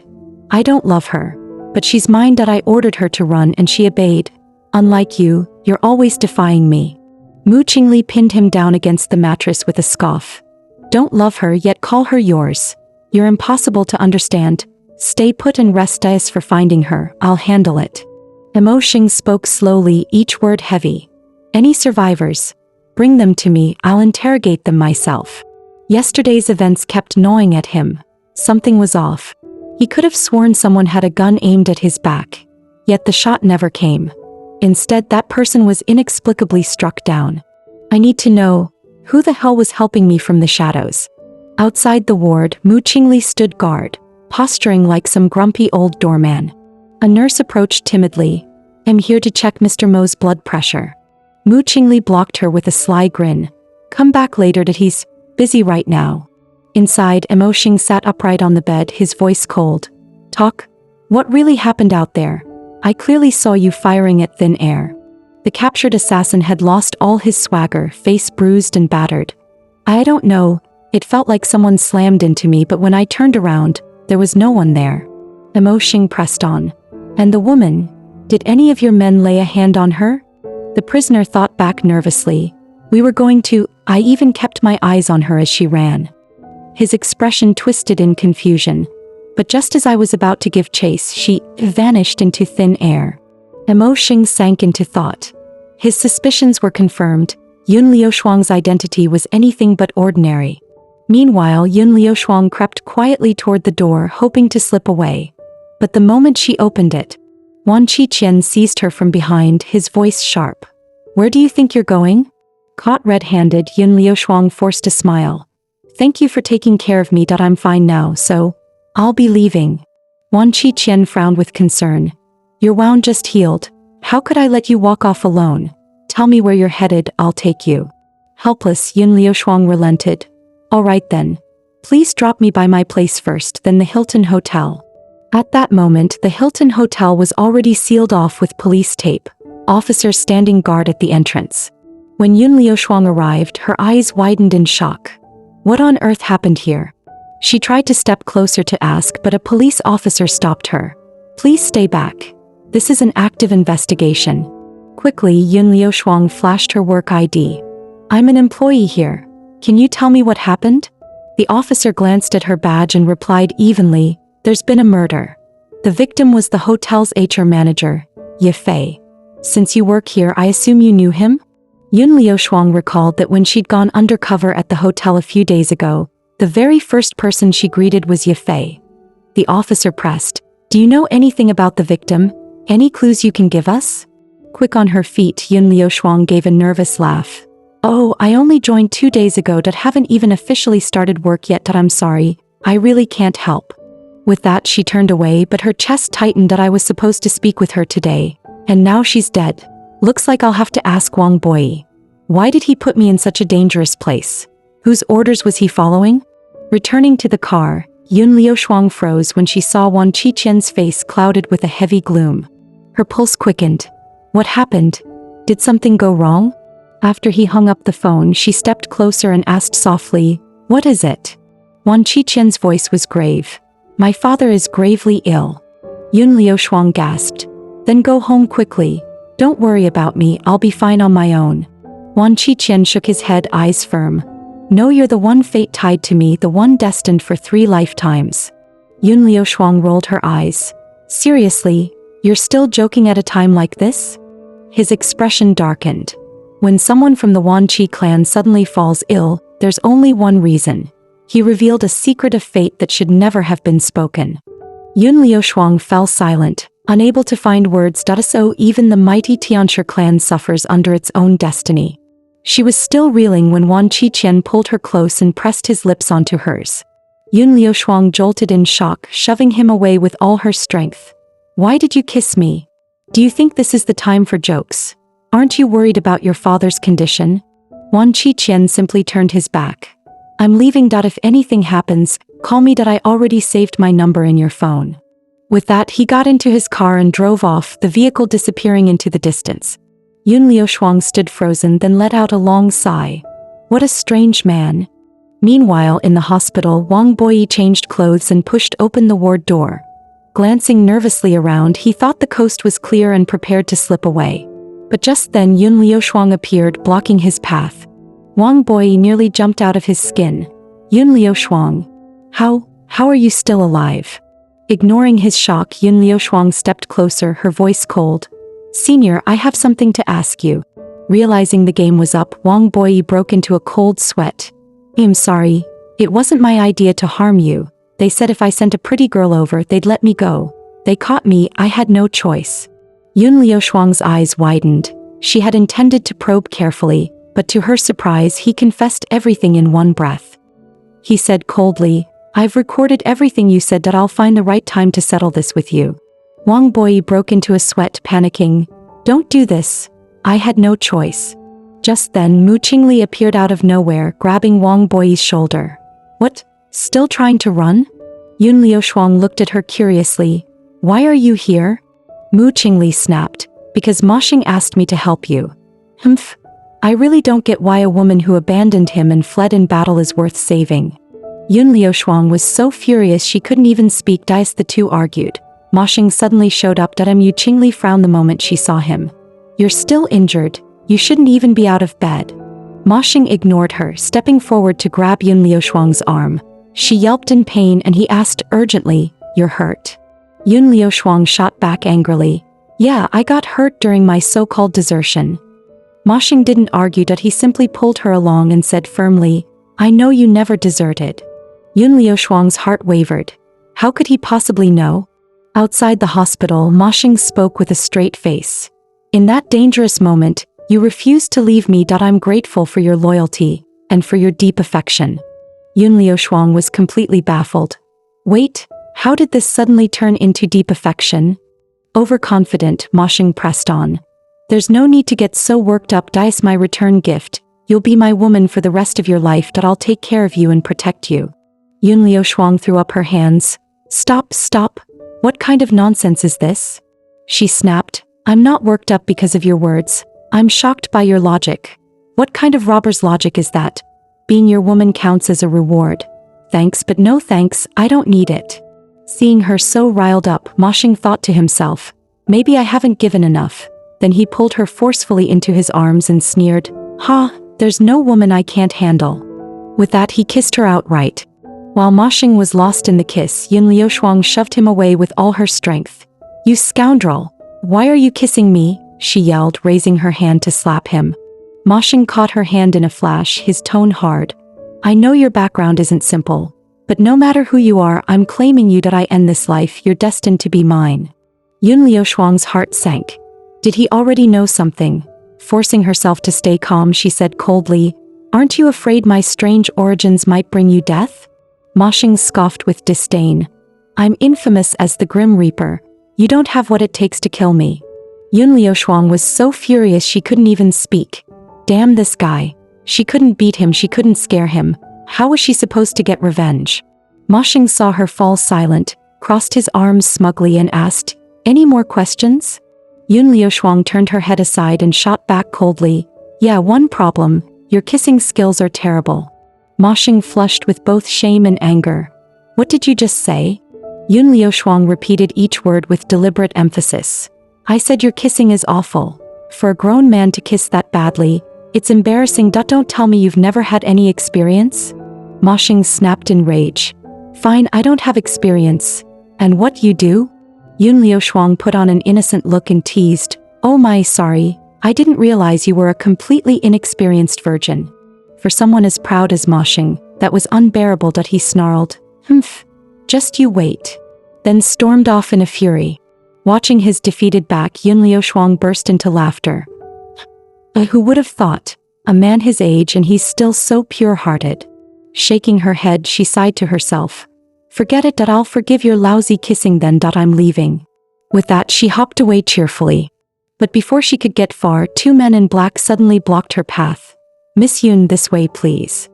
I don't love her, but she's mine. I ordered her to run and she obeyed. Unlike you, you're always defying me. Mu Qingli pinned him down against the mattress with a scoff. Don't love her yet call her yours. You're impossible to understand. Stay put and rest. As for finding her, I'll handle it. Mo Xing spoke slowly, each word heavy. Any survivors? Bring them to me, I'll interrogate them myself. Yesterday's events kept gnawing at him. Something was off. He could have sworn someone had a gun aimed at his back. Yet the shot never came. Instead, that person was inexplicably struck down. I need to know, who the hell was helping me from the shadows? Outside the ward, Mu Qingli stood guard, posturing like some grumpy old doorman. A nurse approached timidly. I'm here to check Mr. Mo's blood pressure. Mu Qingli blocked her with a sly grin. Come back later. He's busy right now. Inside, Mo Xing sat upright on the bed, his voice cold. Talk? What really happened out there? I clearly saw you firing at thin air. The captured assassin had lost all his swagger, face bruised and battered. I don't know, it felt like someone slammed into me, but when I turned around, there was no one there. Mo Xing pressed on. And the woman? Did any of your men lay a hand on her? The prisoner thought back nervously. We were going to, I even kept my eyes on her as she ran. His expression twisted in confusion. But just as I was about to give chase, she vanished into thin air. Mo Xing sank into thought. His suspicions were confirmed. Yun Liushuang's identity was anything but ordinary. Meanwhile, Yun Liushuang crept quietly toward the door, hoping to slip away. But the moment she opened it, Wan Qiqian seized her from behind, his voice sharp. Where do you think you're going? Caught red-handed, Yun Liushuang forced a smile. Thank you for taking care of me. I'm fine now, so I'll be leaving. Wan Qiqian frowned with concern. Your wound just healed. How could I let you walk off alone? Tell me where you're headed, I'll take you. Helpless, Yun Liushuang relented. All right then. Please drop me by my place first, then the Hilton Hotel. At that moment, the Hilton Hotel was already sealed off with police tape, officers standing guard at the entrance. When Yun Liushuang arrived, her eyes widened in shock. What on earth happened here? She tried to step closer to ask, but a police officer stopped her. Please stay back. This is an active investigation. Quickly, Yun Liushuang flashed her work ID. I'm an employee here. Can you tell me what happened? The officer glanced at her badge and replied evenly, There's been a murder. The victim was the hotel's HR manager, Ye Fei. Since you work here, I assume you knew him? Yun Liushuang recalled that when she'd gone undercover at the hotel a few days ago, the very first person she greeted was Ye Fei. The officer pressed, Do you know anything about the victim? Any clues you can give us? Quick on her feet, Yun Liushuang gave a nervous laugh. Oh, I only joined 2 days ago that haven't even officially started work yet that I'm sorry, I really can't help. With that she turned away but her chest tightened that I was supposed to speak with her today. And now she's dead. Looks like I'll have to ask Wang Boyi. Why did he put me in such a dangerous place? Whose orders was he following? Returning to the car, Yun Liushuang froze when she saw Wan Qiqian's face clouded with a heavy gloom. Her pulse quickened. What happened? Did something go wrong? After he hung up the phone, she stepped closer and asked softly, "What is it?" Wan Qiqian's voice was grave. "My father is gravely ill." Yun Liushuang gasped. "Then go home quickly. Don't worry about me, I'll be fine on my own." Wan Qiqian shook his head, eyes firm. "No, you're the one fate tied to me, the one destined for 3 lifetimes. Yun Liushuang rolled her eyes. "Seriously? You're still joking at a time like this?" His expression darkened. When someone from the Wan Qi clan suddenly falls ill, there's only one reason. He revealed a secret of fate that should never have been spoken. Yun Liushuang fell silent, unable to find words. So even the mighty Tianshi clan suffers under its own destiny. She was still reeling when Wan Qiqian pulled her close and pressed his lips onto hers. Yun Liushuang jolted in shock, shoving him away with all her strength. "Why did you kiss me? Do you think this is the time for jokes? Aren't you worried about your father's condition?" Wan Qiqian simply turned his back. "I'm leaving. If anything happens, call me. I already saved my number in your phone." With that, he got into his car and drove off, the vehicle disappearing into the distance. Yun Liushuang stood frozen, then let out a long sigh. What a strange man. Meanwhile, in the hospital, Wang Boyi changed clothes and pushed open the ward door. Glancing nervously around, he thought the coast was clear and prepared to slip away. But just then Yun Liushuang appeared, blocking his path. Wang Boyi nearly jumped out of his skin. "Yun Liushuang. How are you still alive?" Ignoring his shock, Yun Liushuang stepped closer, her voice cold. "Senior, I have something to ask you." Realizing the game was up, Wang Boyi broke into a cold sweat. "I'm sorry. It wasn't my idea to harm you. They said if I sent a pretty girl over, they'd let me go. They caught me, I had no choice." Yun Liushuang's eyes widened. She had intended to probe carefully, but to her surprise, he confessed everything in one breath. He said coldly, "I've recorded everything you said. I'll find the right time to settle this with you." Wang Boyi broke into a sweat, panicking. "Don't do this. I had no choice." Just then, Mu Qingli appeared out of nowhere, grabbing Wang Boyi's shoulder. "What? Still trying to run?" Yun Liushuang looked at her curiously. "Why are you here?" Mu Qingli snapped. "Because Ma Xing asked me to help you." "Humph. I really don't get why a woman who abandoned him and fled in battle is worth saving." Yun Liushuang was so furious she couldn't even speak. The two argued. Ma Xing suddenly showed up. Mu Qingli frowned the moment she saw him. "You're still injured. You shouldn't even be out of bed." Ma Xing ignored her, stepping forward to grab Yun Liushuang's arm. She yelped in pain and he asked urgently, "You're hurt?" Yun Liushuang shot back angrily. "Yeah, I got hurt during my so-called desertion." Ma Xing didn't argue. He simply pulled her along and said firmly, "I know you never deserted." Yun Liushuang's heart wavered. How could he possibly know? Outside the hospital, Ma Xing spoke with a straight face. "In that dangerous moment, you refused to leave me. I'm grateful for your loyalty, and for your deep affection." Yun Liushuang was completely baffled. Wait, how did this suddenly turn into deep affection? Overconfident, Ma Xing pressed on. "There's no need to get so worked up. It's my return gift. You'll be my woman for the rest of your life. I'll take care of you and protect you." Yun Liushuang threw up her hands. Stop. What kind of nonsense is this?" She snapped. "I'm not worked up because of your words. I'm shocked by your logic. What kind of robber's logic is that? Being your woman counts as a reward. Thanks, but no thanks, I don't need it." Seeing her so riled up, Ma Xing thought to himself, "Maybe I haven't given enough." Then he pulled her forcefully into his arms and sneered, "Ha, there's no woman I can't handle." With that, he kissed her outright. While Ma Xing was lost in the kiss, Yun Liushuang shoved him away with all her strength. "You scoundrel! Why are you kissing me?" she yelled, raising her hand to slap him. Ma Xing caught her hand in a flash, his tone hard. "I know your background isn't simple, but no matter who you are, I'm claiming you. I end this life. You're destined to be mine." Yun Liushuang's heart sank. Did he already know something? Forcing herself to stay calm, she said coldly, "Aren't you afraid my strange origins might bring you death?" Ma Xing scoffed with disdain. "I'm infamous as the Grim Reaper. You don't have what it takes to kill me." Yun Liushuang was so furious she couldn't even speak. Damn this guy. She couldn't beat him, she couldn't scare him. How was she supposed to get revenge? Ma Xing saw her fall silent, crossed his arms smugly and asked, "Any more questions?" Yun Liushuang turned her head aside and shot back coldly, "Yeah, one problem. Your kissing skills are terrible." Ma Xing flushed with both shame and anger. "What did you just say?" Yun Liushuang repeated each word with deliberate emphasis. "I said your kissing is awful. For a grown man to kiss that badly, it's embarrassing. Don't tell me you've never had any experience?" Ma Xing snapped in rage. "Fine, I don't have experience. And what you do?" Yun Liushuang put on an innocent look and teased, "Oh my, sorry, I didn't realize you were a completely inexperienced virgin." For someone as proud as Ma Xing, that was unbearable. He snarled, "Humph, just you wait." Then stormed off in a fury. Watching his defeated back, Yun Liushuang burst into laughter. Who would have thought? A man his age and he's still so pure-hearted. Shaking her head, she sighed to herself. "Forget it. I'll forgive your lousy kissing then. I'm leaving." With that, she hopped away cheerfully. But before she could get far, two men in black suddenly blocked her path. "Miss Yun, this way please."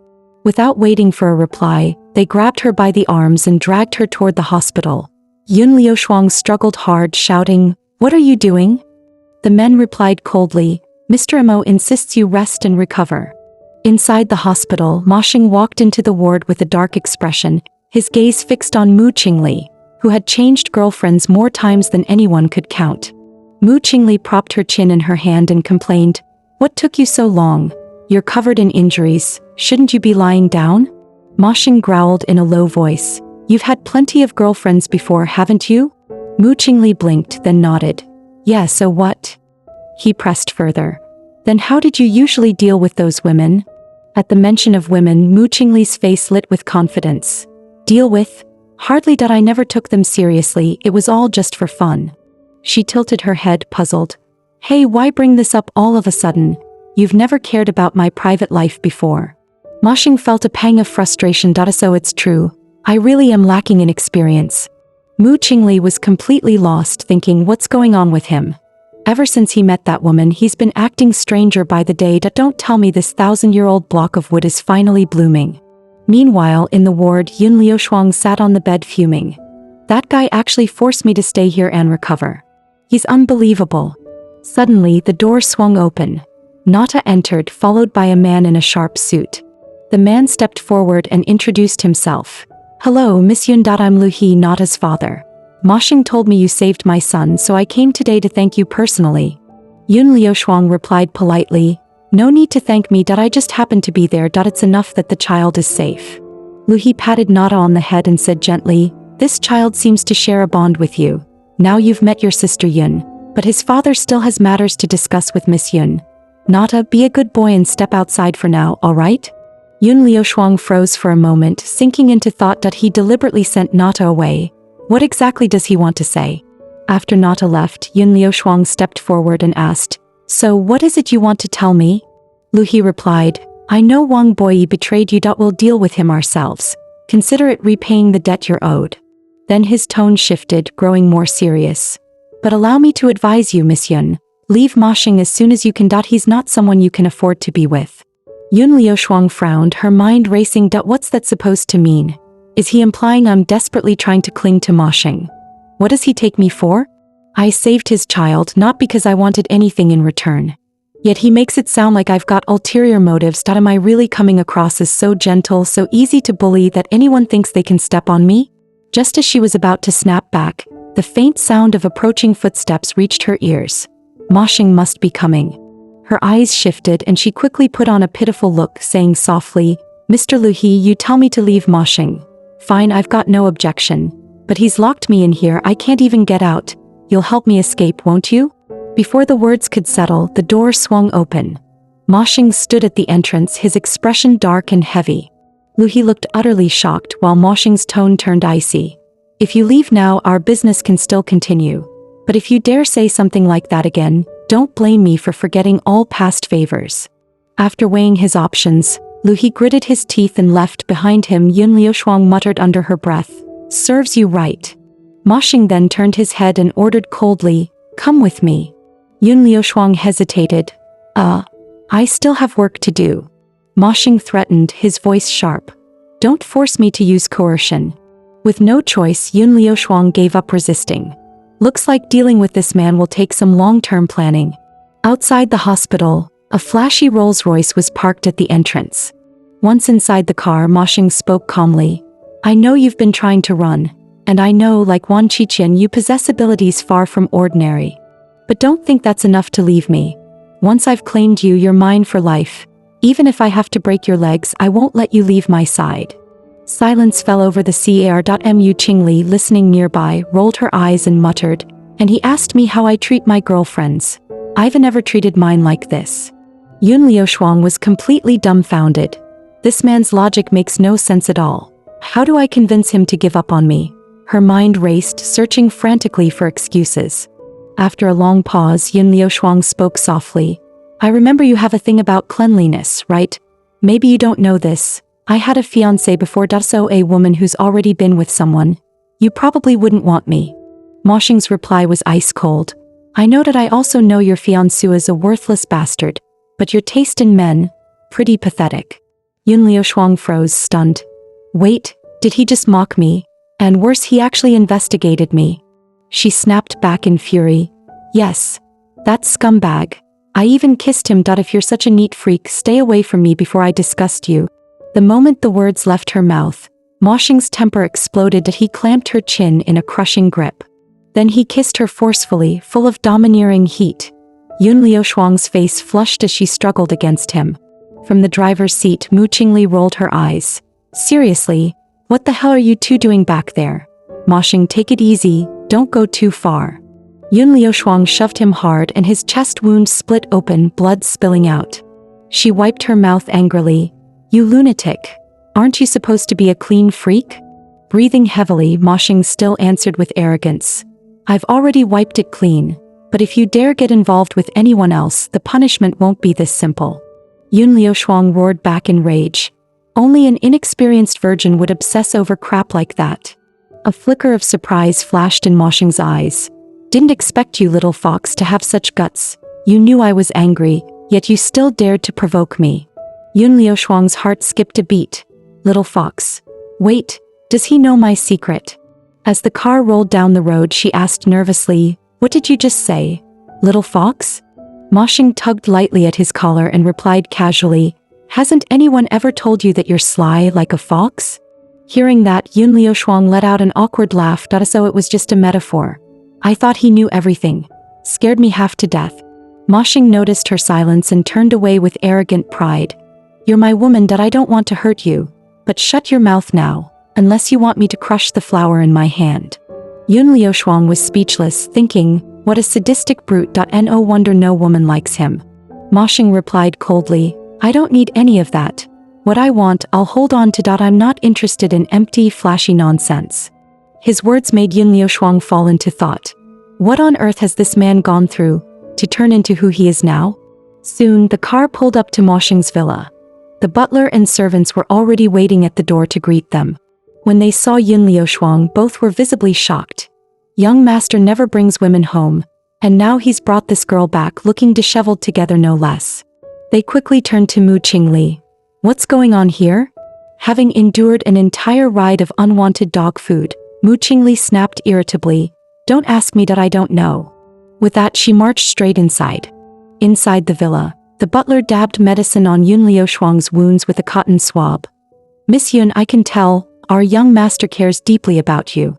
Without waiting for a reply, they grabbed her by the arms and dragged her toward the hospital. Yun Liushuang struggled hard, shouting, "What are you doing?" The men replied coldly, "Mr. Mo insists you rest and recover." Inside the hospital, Ma Xing walked into the ward with a dark expression, his gaze fixed on Mu Qingli, who had changed girlfriends more times than anyone could count. Mu Qingli propped her chin in her hand and complained, "What took you so long? You're covered in injuries, shouldn't you be lying down?" Ma Xing growled in a low voice, "You've had plenty of girlfriends before, haven't you?" Mu Qingli blinked, then nodded. "Yeah, so what?" He pressed further. "Then how did you usually deal with those women?" At the mention of women, Mu Qingli's face lit with confidence. "Deal with? Hardly. I never took them seriously, it was all just for fun." She tilted her head, puzzled. "Hey, why bring this up all of a sudden? You've never cared about my private life before." Ma Xing felt a pang of frustration. "So it's true. I really am lacking in experience." Mu Qingli was completely lost, thinking, what's going on with him? Ever since he met that woman, he's been acting stranger by the day. Don't tell me this 1,000-year-old block of wood is finally blooming. Meanwhile, in the ward, Yun Liushuang sat on the bed fuming. "That guy actually forced me to stay here and recover. He's unbelievable." Suddenly, the door swung open. Nata entered, followed by a man in a sharp suit. The man stepped forward and introduced himself. "Hello, Miss Yun. I'm Lu He, Nata's father. Ma Xing told me you saved my son, so I came today to thank you personally." Yun Liushuang replied politely, "No need to thank me. I just happened to be there. It's enough that the child is safe." Lu He patted Nata on the head and said gently, "This child seems to share a bond with you. Now you've met your sister Yun, but his father still has matters to discuss with Miss Yun. Nata, be a good boy and step outside for now, alright?" Yun Liushuang froze for a moment, sinking into thought. He deliberately sent Nata away. What exactly does he want to say? After Nata left, Yun Liushuang stepped forward and asked, "So what is it you want to tell me?" Lu He replied, "I know Wang Boyi betrayed you. We'll deal with him ourselves. Consider it repaying the debt you're owed." Then his tone shifted, growing more serious. "But allow me to advise you, Miss Yun. Leave Ma Xing as soon as you can. He's not someone you can afford to be with." Yun Liushuang frowned, her mind racing. What's that supposed to mean? Is he implying I'm desperately trying to cling to Ma Xing? What does he take me for? I saved his child, not because I wanted anything in return. Yet he makes it sound like I've got ulterior motives. Am I really coming across as so gentle, so easy to bully that anyone thinks they can step on me? Just as she was about to snap back, the faint sound of approaching footsteps reached her ears. Ma Xing must be coming. Her eyes shifted and she quickly put on a pitiful look, saying softly, "Mr. Lu He, you tell me to leave Ma Xing. Fine, I've got no objection. But he's locked me in here, I can't even get out. You'll help me escape, won't you?" Before the words could settle, the door swung open. Ma Xing stood at the entrance, his expression dark and heavy. Lu He looked utterly shocked, while Ma Xing's tone turned icy. "If you leave now, our business can still continue. But if you dare say something like that again, Don't blame me for forgetting all past favors. After weighing his options, Lu He gritted his teeth and left behind him. Yun Liushuang muttered under her breath, "Serves you right." Ma Xing then turned his head and ordered coldly, "Come with me." Yun Liushuang hesitated. I still have work to do." Ma Xing threatened, his voice sharp. "Don't force me to use coercion." With no choice, Yun Liushuang gave up resisting. Looks like dealing with this man will take some long-term planning. Outside the hospital, a flashy Rolls-Royce was parked at the entrance. Once inside the car, Ma Xing spoke calmly. "I know you've been trying to run, and I know, like Wan Qiqian, you possess abilities far from ordinary. But don't think that's enough to leave me. Once I've claimed you, you're mine for life. Even if I have to break your legs, I won't let you leave my side." Silence fell over the car. Ching Li, listening nearby, rolled her eyes and muttered, "And he asked me how I treat my girlfriends. I've never treated mine like this." Yun Liushuang was completely dumbfounded. This man's logic makes no sense at all. How do I convince him to give up on me? Her mind raced, searching frantically for excuses. After a long pause, Yun Liushuang spoke softly. "I remember you have a thing about cleanliness, right? Maybe you don't know this. I had a fiancé before, so a woman who's already been with someone. You probably wouldn't want me." Ma Xing's reply was ice cold. "I know that. I also know your fiancé is a worthless bastard, but your taste in men, pretty pathetic." Yun Liushuang froze, stunned. Wait, did he just mock me? And worse, he actually investigated me. She snapped back in fury. "Yes, that scumbag. I even kissed him. If you're such a neat freak, stay away from me before I disgust you." The moment the words left her mouth, Ma Xing's temper exploded. He clamped her chin in a crushing grip. Then he kissed her forcefully, full of domineering heat. Yun Liushuang's face flushed as she struggled against him. From the driver's seat, Mu Qingli rolled her eyes. "Seriously, what the hell are you two doing back there?" "Ma Xing, take it easy, don't go too far." Yun Liushuang shoved him hard and his chest wound split open, blood spilling out. She wiped her mouth angrily. "You lunatic. Aren't you supposed to be a clean freak?" Breathing heavily, Ma Xing still answered with arrogance. "I've already wiped it clean, but if you dare get involved with anyone else, the punishment won't be this simple." Yun Liushuang roared back in rage. Only an inexperienced virgin would obsess over crap like that. A flicker of surprise flashed in Ma Xing's eyes. "Didn't expect you, little fox, to have such guts. You knew I was angry, yet you still dared to provoke me." Yun Liushuang's heart skipped a beat. "Little fox. Wait, does he know my secret?" As the car rolled down the road, she asked nervously, "What did you just say? Little fox?" Ma Xing tugged lightly at his collar and replied casually, "Hasn't anyone ever told you that you're sly like a fox?" Hearing that, Yun Liushuang let out an awkward laugh. So it was just a metaphor. "I thought he knew everything. Scared me half to death." Ma Xing noticed her silence and turned away with arrogant pride. "You're my woman. I don't want to hurt you. But shut your mouth now, unless you want me to crush the flower in my hand." Yun Liushuang was speechless, thinking, what a sadistic brute. No wonder no woman likes him. Ma Xing replied coldly, "I don't need any of that. What I want, I'll hold on to. I'm not interested in empty, flashy nonsense." His words made Yun Liushuang fall into thought. What on earth has this man gone through to turn into who he is now? Soon, the car pulled up to Ma Xing's villa. The butler and servants were already waiting at the door to greet them. When they saw Yun Liushuang, both were visibly shocked. Young master never brings women home, and now he's brought this girl back looking disheveled together, no less. They quickly turned to Mu Qingli. "What's going on here?" Having endured an entire ride of unwanted dog food, Mu Qingli snapped irritably, "Don't ask me. I don't know." With that, she marched straight inside. Inside the villa, the butler dabbed medicine on Yun Liushuang's wounds with a cotton swab. "Miss Yun, I can tell, our young master cares deeply about you.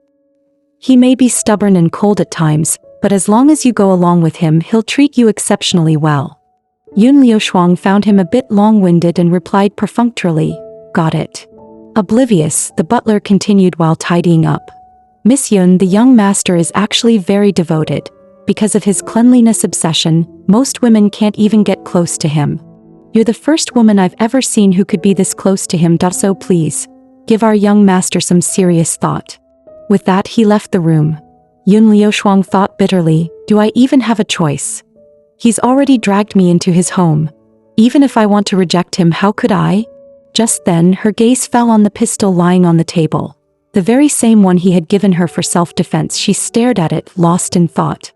He may be stubborn and cold at times, but as long as you go along with him, he'll treat you exceptionally well." Yun Liushuang found him a bit long-winded and replied perfunctorily, "Got it." Oblivious, the butler continued while tidying up. "Miss Yun, the young master is actually very devoted. Because of his cleanliness obsession, most women can't even get close to him. You're the first woman I've ever seen who could be this close to him. So please, give our young master some serious thought." With that, he left the room. Yun Liushuang thought bitterly, "Do I even have a choice? He's already dragged me into his home. Even if I want to reject him, how could I? Just then, her gaze fell on the pistol lying on the table. The very same one he had given her for self-defense. She stared at it, lost in thought.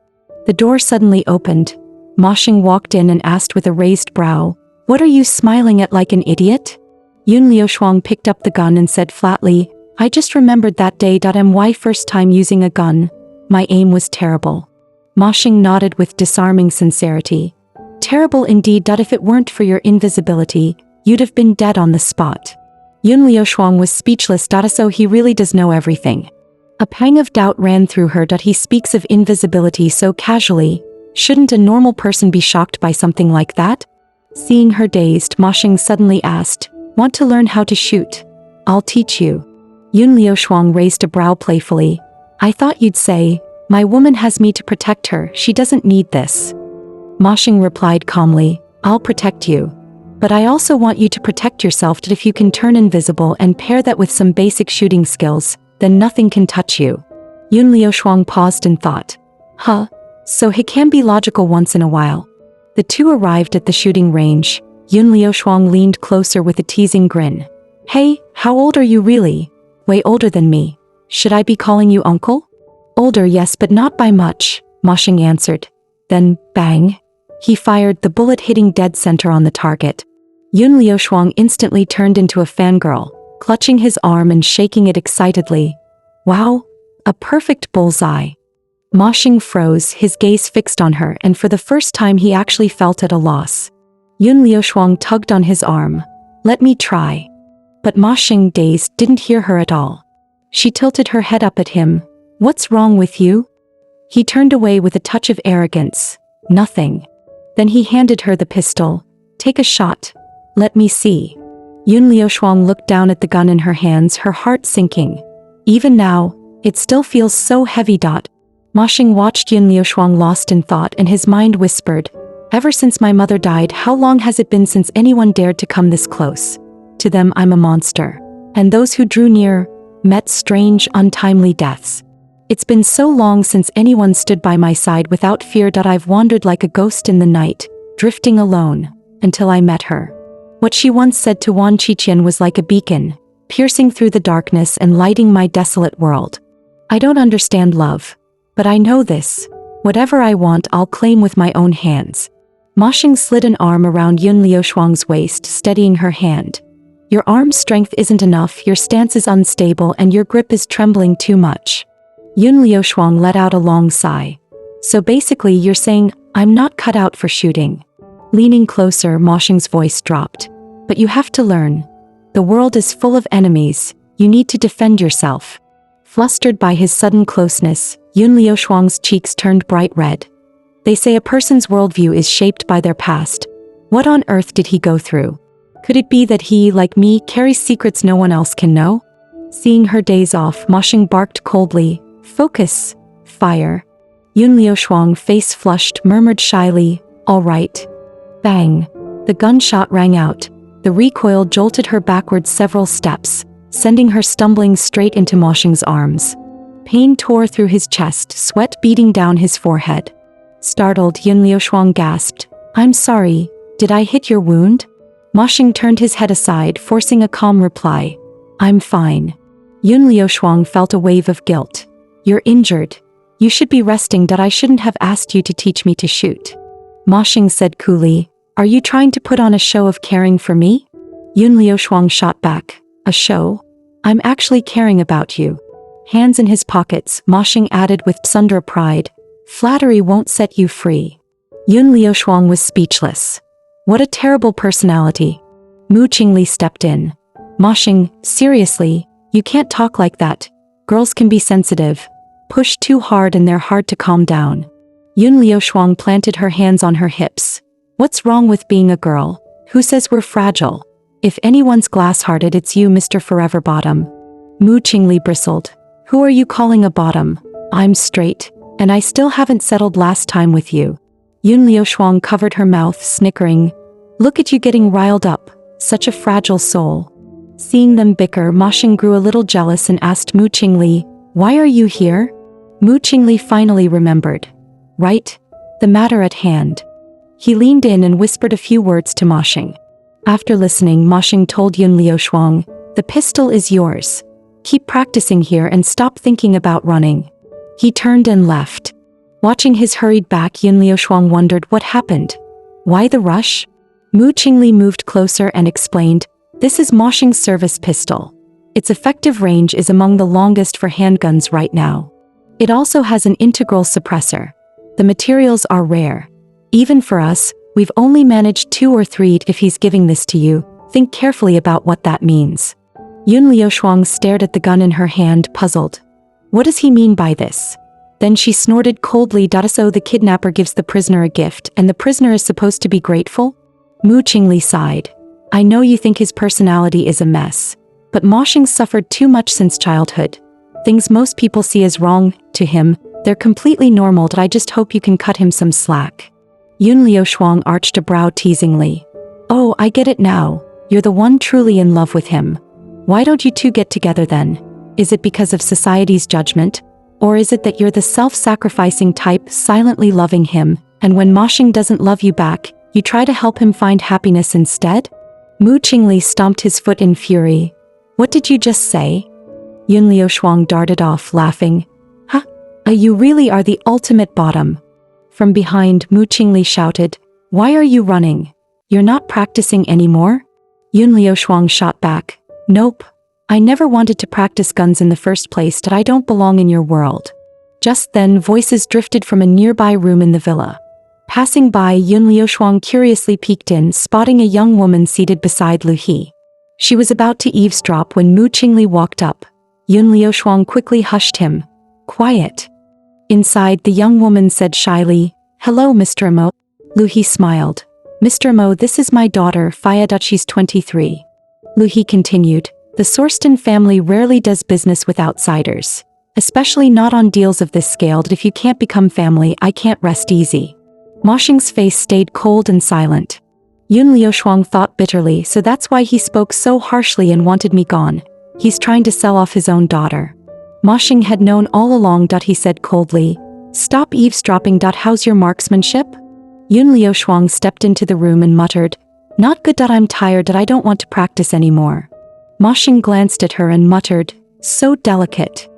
The door suddenly opened. Ma Xing walked in and asked with a raised brow, "What are you smiling at like an idiot?" Yun Liushuang picked up the gun and said flatly, "I just remembered that day. My first time using a gun. My aim was terrible." Ma Xing nodded with disarming sincerity. "Terrible indeed. If it weren't for your invisibility, you'd have been dead on the spot." Yun Liushuang was speechless. So he really does know everything. A pang of doubt ran through her. He speaks of invisibility so casually. Shouldn't a normal person be shocked by something like that? Seeing her dazed, Ma Xing suddenly asked, "Want to learn how to shoot? I'll teach you." Yun Liushuang raised a brow playfully. "I thought you'd say, my woman has me to protect her. She doesn't need this." Ma Xing replied calmly, "I'll protect you. But I also want you to protect yourself. If you can turn invisible and pair that with some basic shooting skills, then nothing can touch you." Yun Liushuang paused in thought. "Huh? So he can be logical once in a while." The two arrived at the shooting range. Yun Liushuang leaned closer with a teasing grin. "Hey, how old are you really?" "Way older than me. Should I be calling you uncle?" "Older, yes, but not by much," Ma Xing answered. Then, bang. He fired, the bullet hitting dead center on the target. Yun Liushuang instantly turned into a fangirl, clutching his arm and shaking it excitedly. "Wow! A perfect bullseye." Ma Xing froze, his gaze fixed on her, and for the first time he actually felt at a loss. Yun Liushuang tugged on his arm. "Let me try." But Ma Xing, dazed, didn't hear her at all. She tilted her head up at him. "What's wrong with you?" He turned away with a touch of arrogance. "Nothing." Then he handed her the pistol. "Take a shot. Let me see." Yun Liushuang looked down at the gun in her hands, her heart sinking. Even now, it still feels so heavy. Ma Xing watched Yun Liushuang lost in thought, and his mind whispered, "Ever since my mother died, how long has it been since anyone dared to come this close? To them I'm a monster. And those who drew near, met strange, untimely deaths. It's been so long since anyone stood by my side without fear. I've wandered like a ghost in the night, drifting alone, until I met her. What she once said to Wan Qiqian was like a beacon, piercing through the darkness and lighting my desolate world. I don't understand love. But I know this. Whatever I want, I'll claim with my own hands." Ma Xing slid an arm around Yun Liushuang's waist, steadying her hand. "Your arm's strength isn't enough, your stance is unstable, and your grip is trembling too much." Yun Liushuang let out a long sigh. "So basically you're saying, I'm not cut out for shooting." Leaning closer, Ma Xing's voice dropped. "But you have to learn. The world is full of enemies. You need to defend yourself." Flustered by his sudden closeness, Yun Liushuang's cheeks turned bright red. They say a person's worldview is shaped by their past. What on earth did he go through? Could it be that he, like me, carries secrets no one else can know? Seeing her daze off, Ma Xing barked coldly, "Focus! Fire!" Yun Liushuang, face flushed, murmured shyly, "All right." Bang! The gunshot rang out. The recoil jolted her backwards several steps, sending her stumbling straight into Ma Xing's arms. Pain tore through his chest, sweat beading down his forehead. Startled, Yun Liushuang gasped, "I'm sorry, did I hit your wound?" Ma Xing turned his head aside, forcing a calm reply. "I'm fine." Yun Liushuang felt a wave of guilt. "You're injured. You should be resting. I shouldn't have asked you to teach me to shoot." Ma Xing said coolly, "Are you trying to put on a show of caring for me?" Yun Liushuang shot back, "A show? I'm actually caring about you." Hands in his pockets, Ma Xing added with sunder pride, "Flattery won't set you free." Yun Liushuang was speechless. What a terrible personality. Mu Qingli stepped in. "Ma Xing, seriously, you can't talk like that. Girls can be sensitive. Push too hard and they're hard to calm down." Yun Liushuang planted her hands on her hips. "What's wrong with being a girl? Who says we're fragile? If anyone's glass-hearted, it's you, Mr. Forever Bottom." Mu Qingli bristled. "Who are you calling a bottom? I'm straight, and I still haven't settled last time with you." Yun Liushuang covered her mouth, snickering. "Look at you getting riled up, such a fragile soul." Seeing them bicker, Ma Xing grew a little jealous and asked Mu Qingli, "Why are you here?" Mu Qingli finally remembered. Right? The matter at hand. He leaned in and whispered a few words to Ma Xing. After listening, Ma Xing told Yun Liushuang, "The pistol is yours. Keep practicing here and stop thinking about running." He turned and left. Watching his hurried back, Yun Liushuang wondered what happened. Why the rush? Mu Qingli moved closer and explained, "This is Ma Xing's service pistol. Its effective range is among the longest for handguns right now. It also has an integral suppressor. The materials are rare. Even for us, we've only managed 2 or 3. If he's giving this to you, think carefully about what that means." Yun Liushuang stared at the gun in her hand, puzzled. What does he mean by this? Then she snorted coldly. So the kidnapper gives the prisoner a gift, and the prisoner is supposed to be grateful? Mu Qingli sighed. "I know you think his personality is a mess, but Ma Xing suffered too much since childhood. Things most people see as wrong, to him, they're completely normal. I just hope you can cut him some slack." Yun Liushuang arched a brow teasingly. "Oh, I get it now. You're the one truly in love with him. Why don't you two get together then? Is it because of society's judgment? Or is it that you're the self-sacrificing type, silently loving him, and when Ma Xing doesn't love you back, you try to help him find happiness instead?" Mu Qingli stomped his foot in fury. "What did you just say?" Yun Liushuang darted off, laughing. "Huh? You really are the ultimate bottom." From behind, Mu Qingli shouted, "Why are you running? You're not practicing anymore?" Yun Liushuang shot back, "Nope. I never wanted to practice guns in the first place. That I don't belong in your world." Just then, voices drifted from a nearby room in the villa. Passing by, Yun Liushuang curiously peeked in, spotting a young woman seated beside Lu He. She was about to eavesdrop when Mu Qingli walked up. Yun Liushuang quickly hushed him. "Quiet." Inside, the young woman said shyly, "Hello, Mr. Mo." Lu He smiled. "Mr. Mo, this is my daughter, Faya. She's 23. Lu He continued, "The Sorston family rarely does business with outsiders, especially not on deals of this scale. If you can't become family, I can't rest easy." Ma Xing's face stayed cold and silent. Yun Liushuang thought bitterly, so that's why he spoke so harshly and wanted me gone. He's trying to sell off his own daughter. Ma Xing had known all along. He said coldly, "Stop eavesdropping. How's your marksmanship?" Yun Liushuang stepped into the room and muttered, "Not good. I'm tired. I don't want to practice anymore." Ma Xing glanced at her and muttered, "So delicate."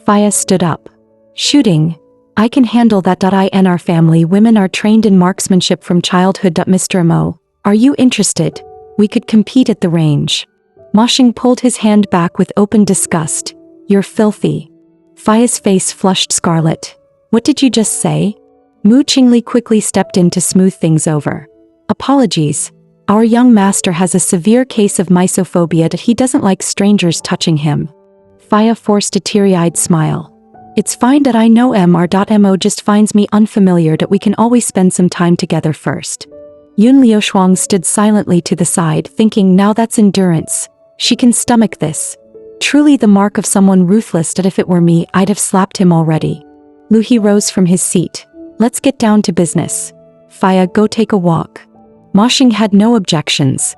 Faya stood up. "Shooting. I can handle that. In our family, women are trained in marksmanship from childhood. Mr. Mo, are you interested? We could compete at the range." Ma Xing pulled his hand back with open disgust. "You're filthy." Faya's face flushed scarlet. "What did you just say?" Mu Qingli quickly stepped in to smooth things over. "Apologies. Our young master has a severe case of mysophobia. He doesn't like strangers touching him." Faya forced a teary-eyed smile. "It's fine. I know Mo just finds me unfamiliar. We can always spend some time together first." Yun Liushuang stood silently to the side, thinking, now that's endurance. She can stomach this. Truly the mark of someone ruthless. If it were me, I'd have slapped him already. Lu He rose from his seat. "Let's get down to business. Faya, go take a walk." Ma Xing had no objections.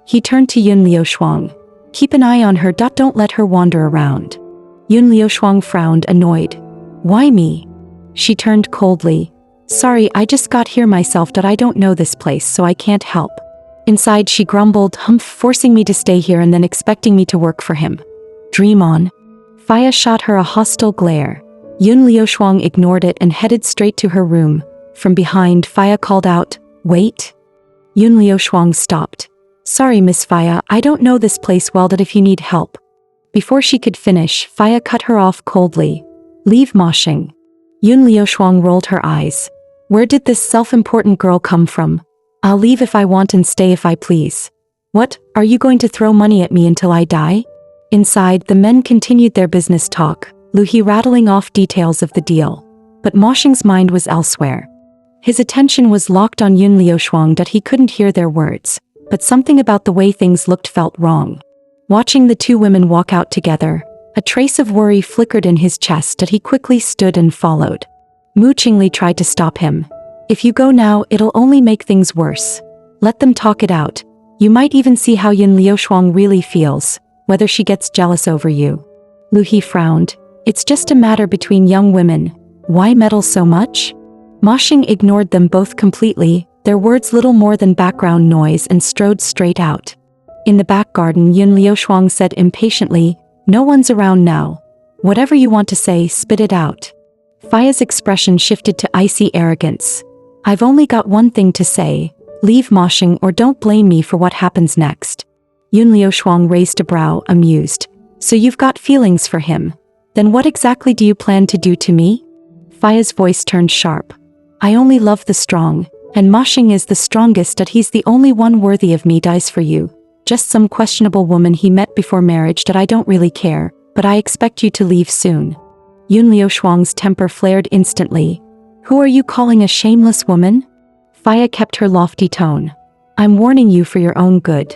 He turned to Yun Liushuang. "Keep an eye on her. Don't let her wander around." Yun Liushuang frowned, annoyed. "Why me?" She turned coldly. "Sorry, I just got here myself. I don't know this place, so I can't help." Inside she grumbled, "Humph, forcing me to stay here and then expecting me to work for him. Dream on." Faya shot her a hostile glare. Yun Liushuang ignored it and headed straight to her room. From behind, Faya called out, "Wait." Yun Liushuang stopped. "Sorry, Miss Faya, I don't know this place well. If you need help." Before she could finish, Faya cut her off coldly. "Leave Ma Xing." Yun Liushuang rolled her eyes. Where did this self-important girl come from? "I'll leave if I want and stay if I please." "What, are you going to throw money at me until I die?" Inside, the men continued their business talk, Lu He rattling off details of the deal. But Ma Xing's mind was elsewhere. His attention was locked on Yun Liushuang. He couldn't hear their words, but something about the way things looked felt wrong. Watching the two women walk out together, a trace of worry flickered in his chest. He quickly stood and followed. Mu Qingli tried to stop him. "If you go now, it'll only make things worse. Let them talk it out. You might even see how Yun Liushuang really feels, whether she gets jealous over you." Lu He frowned. "It's just a matter between young women. Why meddle so much?" Ma Xing ignored them both completely. Their words little more than background noise and strode straight out. In the back garden, Yun Liushuang said impatiently, "No one's around now. Whatever you want to say, spit it out." Faya's expression shifted to icy arrogance. "I've only got one thing to say. Leave Moshing or don't blame me for what happens next." Yun Liushuang raised a brow, amused. "So you've got feelings for him. Then what exactly do you plan to do to me?" Faya's voice turned sharp. "I only love the strong, and Moshing is the strongest, that he's the only one worthy of me dies for you. Just some questionable woman he met before marriage that I don't really care, but I expect you to leave soon." Yun Liushuang's temper flared instantly. "Who are you calling a shameless woman?" Faya kept her lofty tone. "I'm warning you for your own good.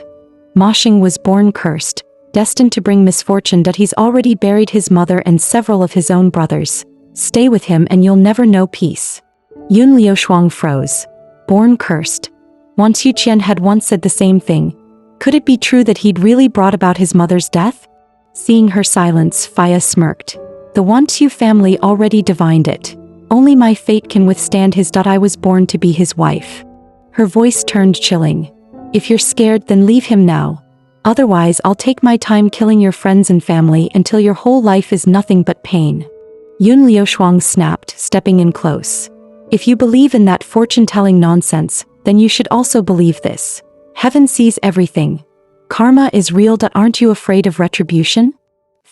Moshing was born cursed, destined to bring misfortune, that he's already buried his mother and several of his own brothers. Stay with him and you'll never know peace." Yun Liushuang froze. Born cursed. Wan Qian had once said the same thing. Could it be true that he'd really brought about his mother's death? Seeing her silence, Faya smirked. "The Wan Qiu family already divined it. Only my fate can withstand his. I was born to be his wife." Her voice turned chilling. "If you're scared, then leave him now. Otherwise, I'll take my time killing your friends and family until your whole life is nothing but pain." Yun Liushuang snapped, stepping in close. "If you believe in that fortune-telling nonsense, then you should also believe this. Heaven sees everything. Karma is real. Aren't you afraid of retribution?"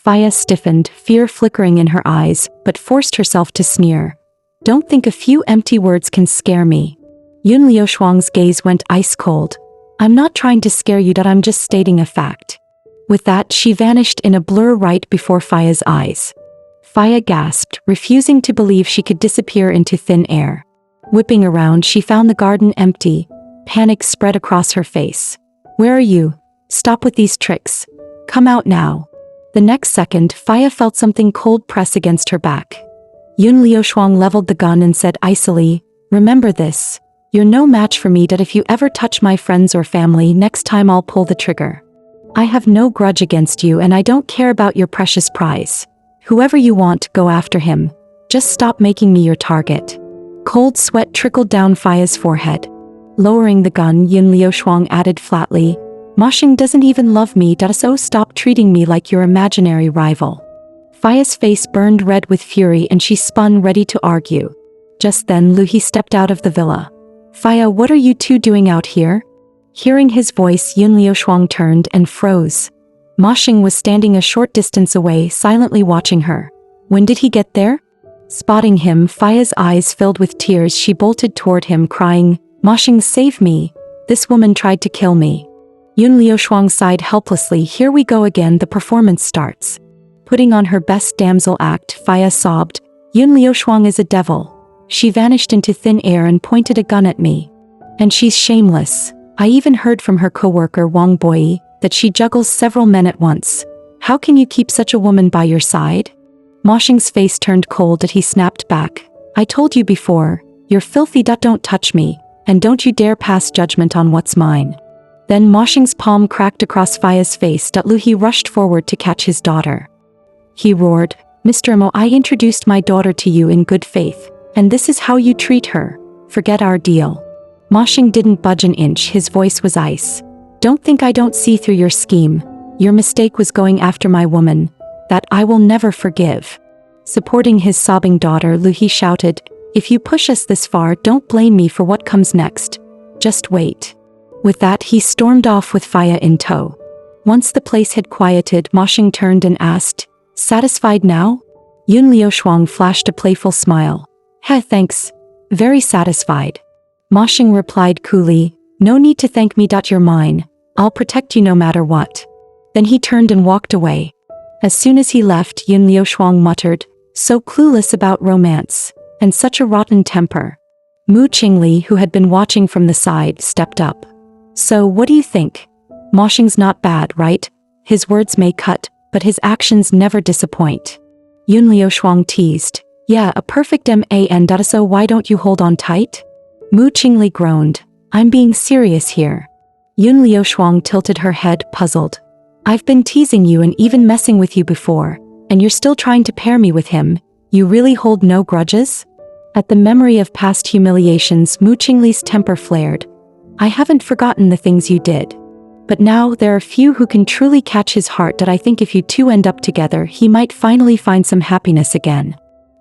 Faya stiffened, fear flickering in her eyes, but forced herself to sneer. "Don't think a few empty words can scare me." Yun Liushuang's gaze went ice-cold. "I'm not trying to scare you. I'm just stating a fact." With that, she vanished in a blur right before Faya's eyes. Faya gasped, refusing to believe she could disappear into thin air. Whipping around, she found the garden empty. Panic spread across her face. "Where are you? Stop with these tricks. Come out now." The next second, Faya felt something cold press against her back. Yun Liushuang leveled the gun and said icily, "Remember this. You're no match for me. If you ever touch my friends or family, next time I'll pull the trigger. I have no grudge against you and I don't care about your precious prize. Whoever you want, go after him. Just stop making me your target." Cold sweat trickled down Faya's forehead. Lowering the gun, Yun Liushuang added flatly, "Moshing doesn't even love me. So stop treating me like your imaginary rival." Faya's face burned red with fury and she spun ready to argue. Just then Lu He stepped out of the villa. "Faya, what are you two doing out here?" Hearing his voice, Yun Liushuang turned and froze. Moshing was standing a short distance away, silently watching her. When did he get there? Spotting him, Faya's eyes filled with tears. She bolted toward him, crying, "Moshing, save me. This woman tried to kill me." Yun Liushuang sighed helplessly. "Here we go again. The performance starts." Putting on her best damsel act, Faya sobbed, "Yun Liushuang is a devil. She vanished into thin air and pointed a gun at me. And she's shameless. I even heard from her co-worker Wang Boyi that she juggles several men at once. How can you keep such a woman by your side?" Moshing's face turned cold as he snapped back. "I told you before, you're filthy. Don't touch me, and don't you dare pass judgment on what's mine." Then Moshing's palm cracked across Faya's face. Lu He rushed forward to catch his daughter. He roared, "Mr. Mo, I introduced my daughter to you in good faith, and this is how you treat her. Forget our deal." Moshing didn't budge an inch. His voice was ice. "Don't think I don't see through your scheme. Your mistake was going after my woman. That I will never forgive." Supporting his sobbing daughter, Lu He shouted, "If you push us this far, don't blame me for what comes next. Just wait." With that, he stormed off with Faya in tow. Once the place had quieted, Moshing turned and asked, "Satisfied now?" Yun Liushuang flashed a playful smile. "Heh, thanks. Very satisfied." Moshing replied coolly, "No need to thank me. You're mine. I'll protect you no matter what." Then he turned and walked away. As soon as he left, Yun Liushuang muttered, "So clueless about romance, and such a rotten temper." Mu Qingli, who had been watching from the side, stepped up. "So, what do you think? Moshing's not bad, right? His words may cut, but his actions never disappoint." Yun Liushuang teased, "Yeah, a perfect man. So why don't you hold on tight?" Mu Qingli groaned, "I'm being serious here." Yun Liushuang tilted her head, puzzled. "I've been teasing you and even messing with you before, and you're still trying to pair me with him. You really hold no grudges?" At the memory of past humiliations, Mu Qingli's temper flared. I haven't forgotten the things you did. But now there are few who can truly catch his heart that I think if you two end up together he might finally find some happiness again.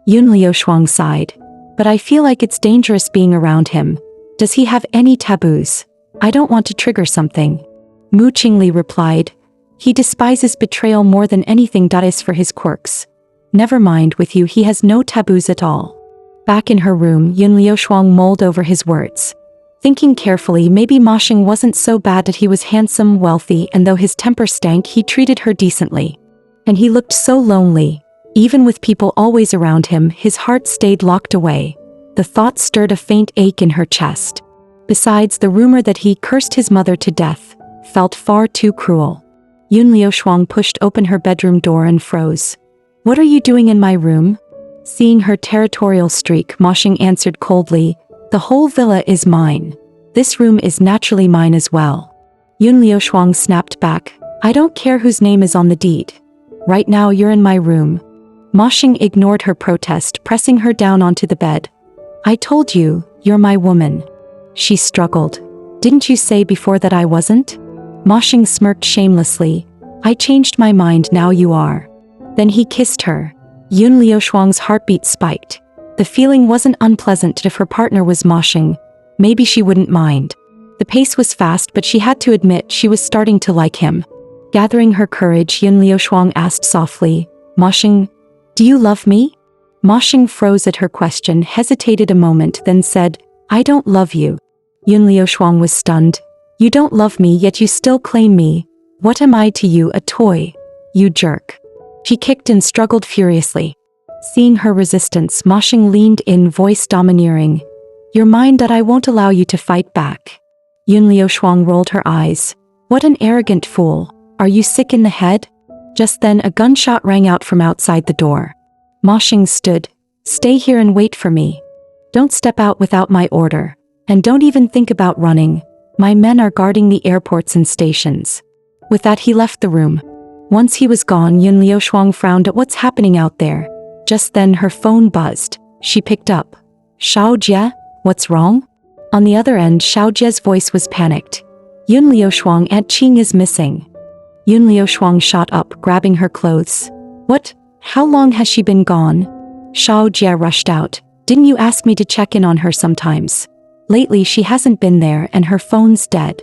Yun Liushuang sighed. But I feel like it's dangerous being around him. Does he have any taboos? I don't want to trigger something. Mu Qingli replied. He despises betrayal more than anything. That is for his quirks. Never mind, with you he has no taboos at all. Back in her room, Yun Liushuang mulled over his words. Thinking carefully, maybe Ma Xing wasn't so bad that he was handsome, wealthy, and though his temper stank he treated her decently. And he looked so lonely. Even with people always around him, his heart stayed locked away. The thought stirred a faint ache in her chest. Besides, the rumor that he cursed his mother to death felt far too cruel. Yun Liushuang pushed open her bedroom door and froze. What are you doing in my room? Seeing her territorial streak, Ma Xing answered coldly. The whole villa is mine. This room is naturally mine as well. Yun Liushuang snapped back. I don't care whose name is on the deed. Right now you're in my room. Ma Xing ignored her protest, pressing her down onto the bed. I told you, you're my woman. She struggled. Didn't you say before that I wasn't? Ma Xing smirked shamelessly. I changed my mind, now you are. Then he kissed her. Yun Liushuang's heartbeat spiked. The feeling wasn't unpleasant. If her partner was Ma Xing, maybe she wouldn't mind. The pace was fast, but she had to admit she was starting to like him. Gathering her courage, Yun Liushuang asked softly, Ma Xing, do you love me? Ma Xing froze at her question, hesitated a moment, then said, I don't love you. Yun Liushuang was stunned. You don't love me, yet you still claim me. What am I to you, a toy? You jerk. She kicked and struggled furiously. Seeing her resistance, Ma Xing leaned in, voice domineering. You're mine, that I won't allow you to fight back. Yun Liushuang rolled her eyes. What an arrogant fool. Are you sick in the head? Just then a gunshot rang out from outside the door. Ma Xing stood. Stay here and wait for me. Don't step out without my order. And don't even think about running. My men are guarding the airports and stations. With that he left the room. Once he was gone, Yun Liushuang frowned at what's happening out there. Just then her phone buzzed. She picked up. Xiao Jie, what's wrong? On the other end, Xiao Jie's voice was panicked. Yun Liushuang, Aunt Ching is missing. Yun Liushuang shot up, grabbing her clothes. What? How long has she been gone? Xiao Jie rushed out. Didn't you ask me to check in on her sometimes? Lately she hasn't been there and her phone's dead.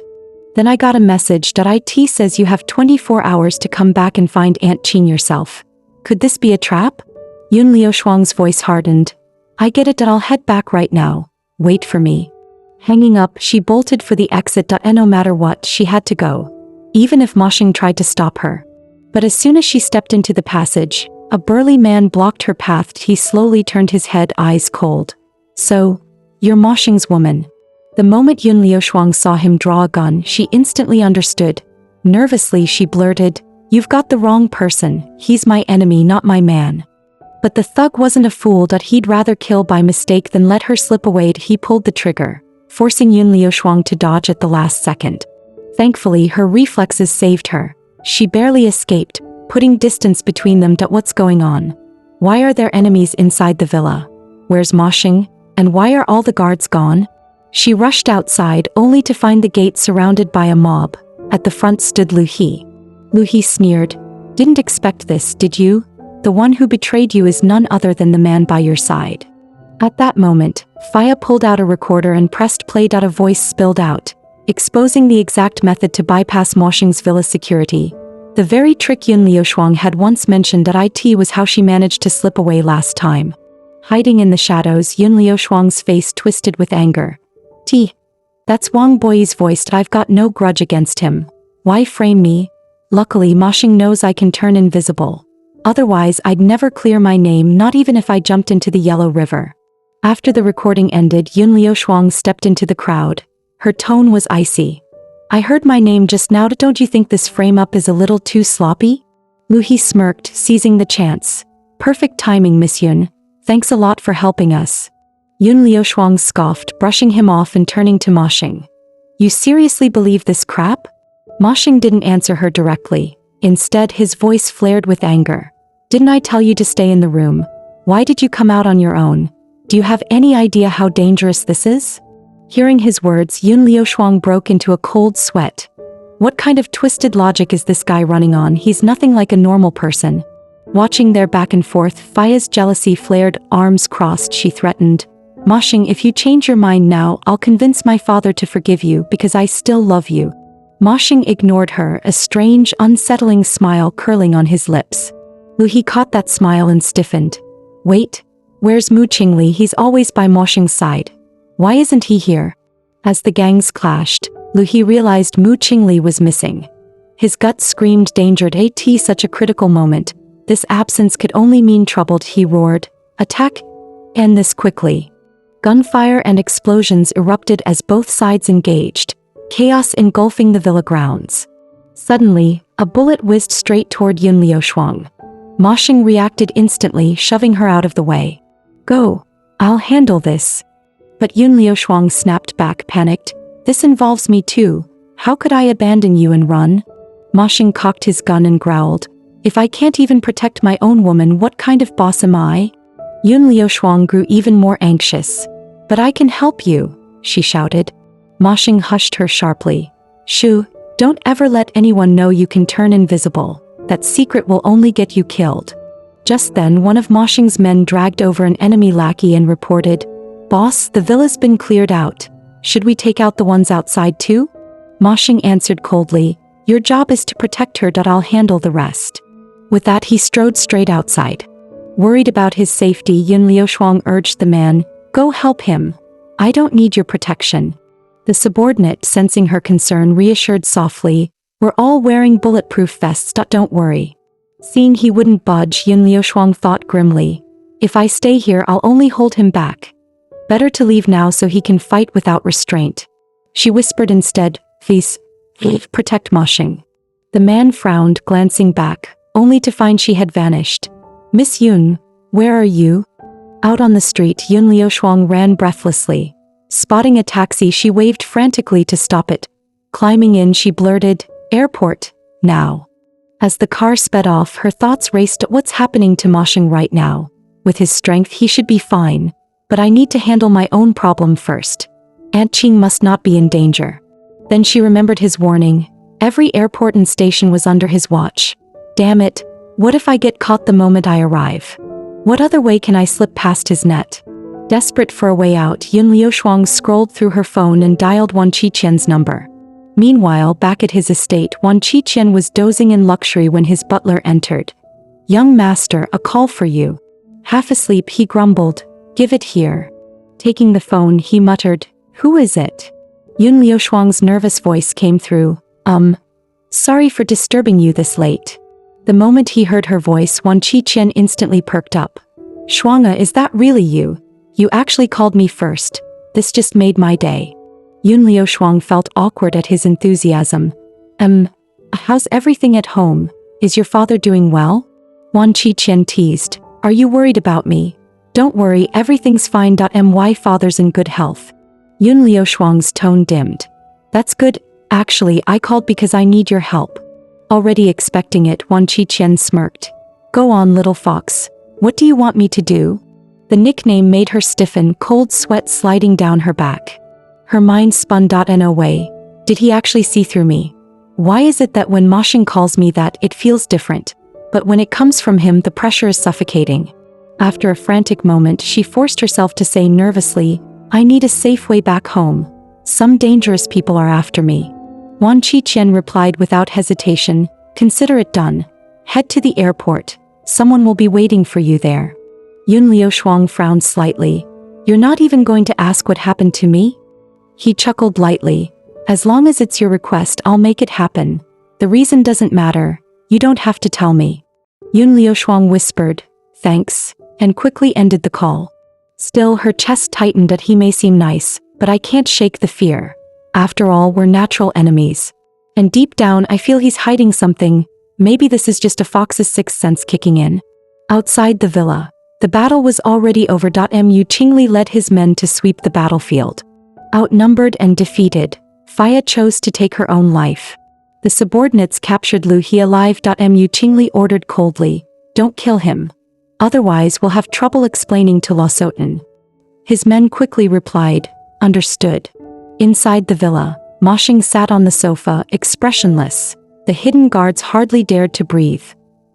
Then I got a message that IT says you have 24 hours to come back and find Aunt Ching yourself. Could this be a trap? Yun Liushuang's voice hardened. I get it, that I'll head back right now. Wait for me. Hanging up, she bolted for the exit. No matter what, she had to go. Even if Ma Xing tried to stop her. But as soon as she stepped into the passage, a burly man blocked her path. He slowly turned his head, eyes cold. So, you're Ma Xing's woman. The moment Yun Liushuang saw him draw a gun, she instantly understood. Nervously she blurted, You've got the wrong person, he's my enemy, not my man. But the thug wasn't a fool that he'd rather kill by mistake than let her slip away. He pulled the trigger, forcing Yun Liushuang to dodge at the last second. Thankfully her reflexes saved her. She barely escaped, putting distance between them. What's going on? Why are there enemies inside the villa? Where's Ma Xing? And why are all the guards gone? She rushed outside, only to find the gate surrounded by a mob. At the front stood Lu He. Lu He sneered. Didn't expect this, did you? The one who betrayed you is none other than the man by your side. At that moment, Faya pulled out a recorder and pressed play. A voice spilled out, exposing the exact method to bypass Ma Xing's villa security. The very trick Yun Liushuang had once mentioned. It was how she managed to slip away last time. Hiding in the shadows, Yun Liushuang's face twisted with anger. That's Wang Boyi's voice. I've got no grudge against him. Why frame me? Luckily Ma Xing knows I can turn invisible. Otherwise I'd never clear my name, not even if I jumped into the Yellow River. After the recording ended, Yun Liushuang stepped into the crowd. Her tone was icy. I heard my name just now. Don't you think this frame-up is a little too sloppy? Lu He smirked, seizing the chance. Perfect timing, Miss Yun. Thanks a lot for helping us. Yun Liushuang scoffed, brushing him off and turning to Ma Xing. You seriously believe this crap? Ma Xing didn't answer her directly. Instead, his voice flared with anger. Didn't I tell you to stay in the room? Why did you come out on your own? Do you have any idea how dangerous this is? Hearing his words, Yun Liushuang broke into a cold sweat. What kind of twisted logic is this guy running on? He's nothing like a normal person. Watching their back and forth, Faya's jealousy flared, arms crossed, she threatened. Ma Xing, if you change your mind now, I'll convince my father to forgive you because I still love you. Ma Xing ignored her, a strange, unsettling smile curling on his lips. Lu He caught that smile and stiffened. Wait, where's Mu Qingli? He's always by Ma Xing's side. Why isn't he here? As the gangs clashed, Lu He realized Mu Qingli was missing. His gut screamed danger at such a critical moment. This absence could only mean trouble. He roared, "Attack! End this quickly." Gunfire and explosions erupted as both sides engaged, chaos engulfing the villa grounds. Suddenly, a bullet whizzed straight toward Yun Liushuang. Ma Xing reacted instantly, shoving her out of the way. Go! I'll handle this. But Yun Liushuang snapped back, panicked. This involves me too. How could I abandon you and run? Ma Xing cocked his gun and growled. If I can't even protect my own woman, what kind of boss am I? Yun Liushuang grew even more anxious. But I can help you, she shouted. Ma Xing hushed her sharply. Shu, don't ever let anyone know you can turn invisible. That secret will only get you killed. Just then, one of Ma Xing's men dragged over an enemy lackey and reported, Boss, the villa's been cleared out. Should we take out the ones outside too? Ma Xing answered coldly, Your job is to protect her. I'll handle the rest. With that, he strode straight outside. Worried about his safety, Yun Liushuang urged the man, Go help him. I don't need your protection. The subordinate, sensing her concern, reassured softly, We're all wearing bulletproof vests. Don't worry. Seeing he wouldn't budge, Yun Liushuang thought grimly, If I stay here, I'll only hold him back. Better to leave now so he can fight without restraint. She whispered instead, Please, protect Ma Xing. The man frowned, glancing back, only to find she had vanished. Miss Yun, where are you? Out on the street, Yun Liushuang ran breathlessly. Spotting a taxi, she waved frantically to stop it. Climbing in, she blurted, Airport, now. As the car sped off, her thoughts raced. What's happening to Ma Xing right now? With his strength, he should be fine. But I need to handle my own problem first. Aunt Ching must not be in danger. Then she remembered his warning. Every airport and station was under his watch. Damn it, what if I get caught the moment I arrive? What other way can I slip past his net? Desperate for a way out, Yun Liushuang scrolled through her phone and dialed Wan Qiqian's number. Meanwhile, back at his estate, Wan Qiqian was dozing in luxury when his butler entered. Young master, a call for you. Half asleep, he grumbled. Give it here. Taking the phone, he muttered, Who is it? Yun Liushuang's nervous voice came through. Sorry for disturbing you this late. The moment he heard her voice, Wan Qiqian instantly perked up. Shuanga, is that really you? You actually called me first. This just made my day. Yun Liushuang felt awkward at his enthusiasm. How's everything at home? Is your father doing well? Wan Qiqian teased. Are you worried about me? Don't worry, everything's fine. My father's in good health. Yun Liushuang's tone dimmed. That's good. Actually, I called because I need your help. Already expecting it, Wan Qiqian smirked. Go on, little fox. What do you want me to do? The nickname made her stiffen, cold sweat sliding down her back. Her mind spun. No way. Did he actually see through me? Why is it that when Ma Xing calls me that, it feels different? But when it comes from him, the pressure is suffocating. After a frantic moment, she forced herself to say nervously, I need a safe way back home. Some dangerous people are after me. Wan Qiqian replied without hesitation, Consider it done. Head to the airport. Someone will be waiting for you there. Yun Liushuang frowned slightly. You're not even going to ask what happened to me? He chuckled lightly. As long as it's your request, I'll make it happen. The reason doesn't matter. You don't have to tell me. Yun Liushuang whispered, Thanks, and quickly ended the call. Still, her chest tightened. That he may seem nice, but I can't shake the fear. After all, we're natural enemies. And deep down, I feel he's hiding something. Maybe this is just a fox's sixth sense kicking in. Outside the villa, the battle was already over. Mu Qingli led his men to sweep the battlefield. Outnumbered and defeated, Faya chose to take her own life. The subordinates captured Lu He alive. Mu Qingli ordered coldly, Don't kill him. Otherwise we'll have trouble explaining to Lo Sotin. His men quickly replied, understood. Inside the villa, Ma Xing sat on the sofa, expressionless. The hidden guards hardly dared to breathe.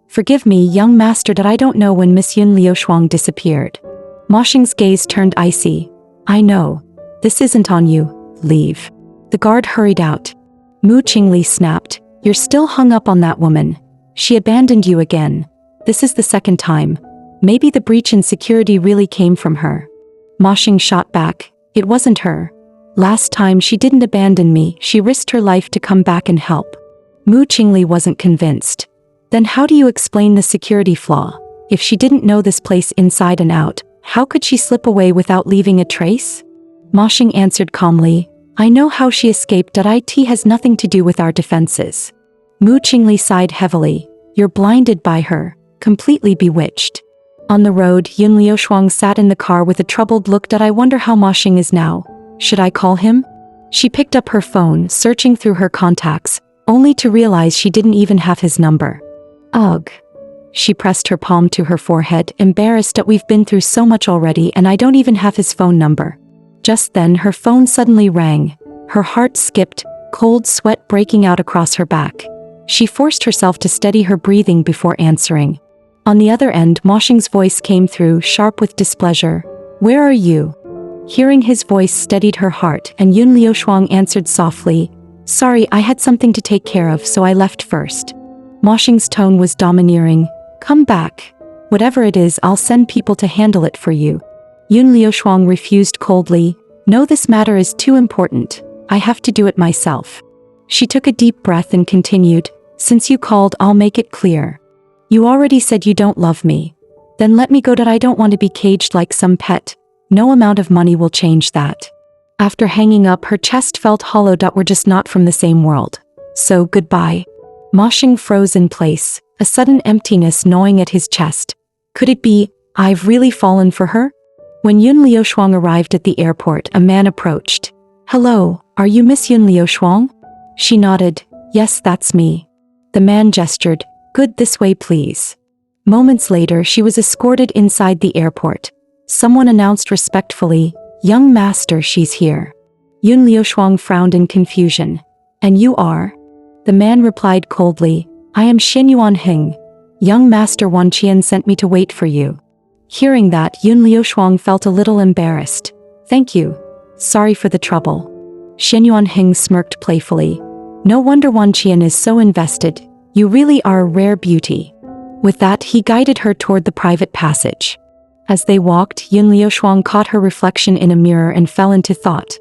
Forgive me, young master, that I don't know when Miss Yun Liushuang disappeared. Ma Xing's gaze turned icy. I know. This isn't on you. Leave. The guard hurried out. Mu Qingli snapped. You're still hung up on that woman. She abandoned you again. This is the second time. Maybe the breach in security really came from her. Ma Xing shot back. It wasn't her. Last time she didn't abandon me, she risked her life to come back and help. Mu Qingli wasn't convinced. Then how do you explain the security flaw? If she didn't know this place inside and out, how could she slip away without leaving a trace? Ma Xing answered calmly, I know how she escaped. It has nothing to do with our defenses. Mu Qingli sighed heavily. You're blinded by her, completely bewitched. On the road, Yun Liushuang sat in the car with a troubled look. I wonder how Ma Xing is now. Should I call him? She picked up her phone, searching through her contacts, only to realize she didn't even have his number. Ugh. She pressed her palm to her forehead, embarrassed that we've been through so much already and I don't even have his phone number. Just then her phone suddenly rang. Her heart skipped, cold sweat breaking out across her back. She forced herself to steady her breathing before answering. On the other end, Ma Xing's voice came through, sharp with displeasure. Where are you? Hearing his voice steadied her heart, and Yun Liushuang answered softly, Sorry, I had something to take care of, so I left first. Ma Xing's tone was domineering. Come back. Whatever it is, I'll send people to handle it for you. Yun Liushuang refused coldly. No, this matter is too important. I have to do it myself. She took a deep breath and continued, Since you called, I'll make it clear. You already said you don't love me. Then let me go. I don't want to be caged like some pet. No amount of money will change that. After hanging up, her chest felt hollow. We're just not from the same world. So goodbye. Ma Xing froze in place, a sudden emptiness gnawing at his chest. Could it be, I've really fallen for her? When Yun Liushuang arrived at the airport, a man approached. Hello, are you Miss Yun Liushuang? She nodded. Yes, that's me. The man gestured. Good, this way please. Moments later, she was escorted inside the airport. Someone announced respectfully, Young master, she's here. Yun Liushuang frowned in confusion. And you are? The man replied coldly, I am Xianyuan Heng. Young master Wan Qian sent me to wait for you. Hearing that, Yun Liushuang felt a little embarrassed. Thank you. Sorry for the trouble. Xianyuan Heng smirked playfully. No wonder Wan Qian is so invested. You really are a rare beauty. With that, he guided her toward the private passage. As they walked, Yun Liushuang caught her reflection in a mirror and fell into thought.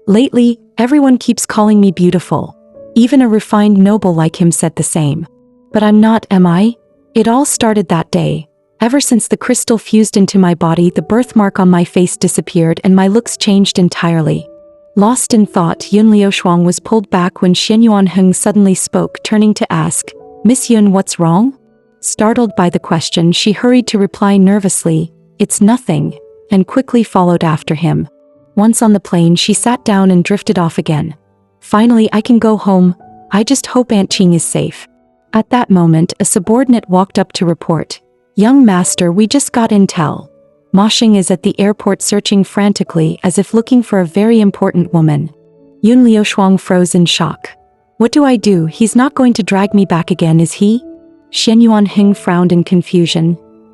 Lately, everyone keeps calling me beautiful. Even a refined noble like him said the same. But I'm not, am I? It all started that day. Ever since the crystal fused into my body, the birthmark on my face disappeared and my looks changed entirely. Lost in thought, Yun Liushuang was pulled back when Xianyuan Heng suddenly spoke, turning to ask, Miss Yun, what's wrong? Startled by the question, she hurried to reply nervously, It's nothing, and quickly followed after him. Once on the plane, she sat down and drifted off again. Finally, I can go home. I just hope Aunt Ching is safe. At that moment, a subordinate walked up to report. Young master, we just got intel. Ma Xing is at the airport searching frantically as if looking for a very important woman. Yun Liushuang froze in shock. What do I do? He's not going to drag me back again, is he? Xianyuan Heng frowned in confusion.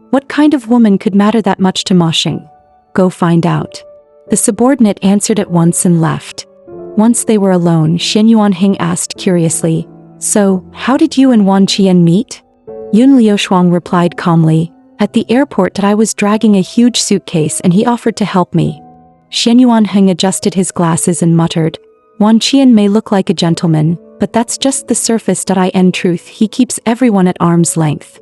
What kind of woman could matter that much to Ma Xing? Go find out. The subordinate answered at once and left. Once they were alone, Xianyuan Heng asked curiously, So, how did you and Wan Qian meet? Yun Liushuang replied calmly, At the airport I was dragging a huge suitcase and he offered to help me. Xianyuan Heng adjusted his glasses and muttered, Wan Qian may look like a gentleman, but that's just the surface. In truth, he keeps everyone at arm's length.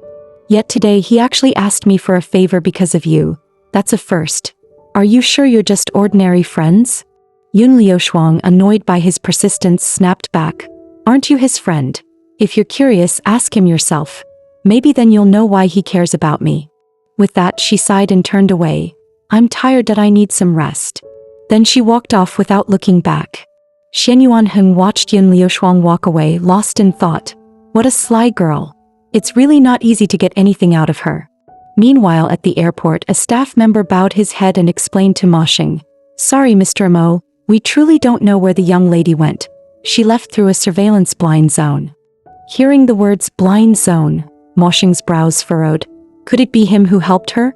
Yet today he actually asked me for a favor because of you. That's a first. Are you sure you're just ordinary friends? Yun Liushuang, annoyed by his persistence, snapped back. Aren't you his friend? If you're curious, ask him yourself. Maybe then you'll know why he cares about me. With that, she sighed and turned away. I'm tired. I need some rest. Then she walked off without looking back. Xianyuan Heng watched Yun Liushuang walk away, lost in thought. What a sly girl. It's really not easy to get anything out of her. Meanwhile at the airport a staff member bowed his head and explained to Ma Xing, "Sorry Mr. Mo, we truly don't know where the young lady went. She left through a surveillance blind zone." Hearing the words blind zone, Ma Xing's brows furrowed. Could it be him who helped her?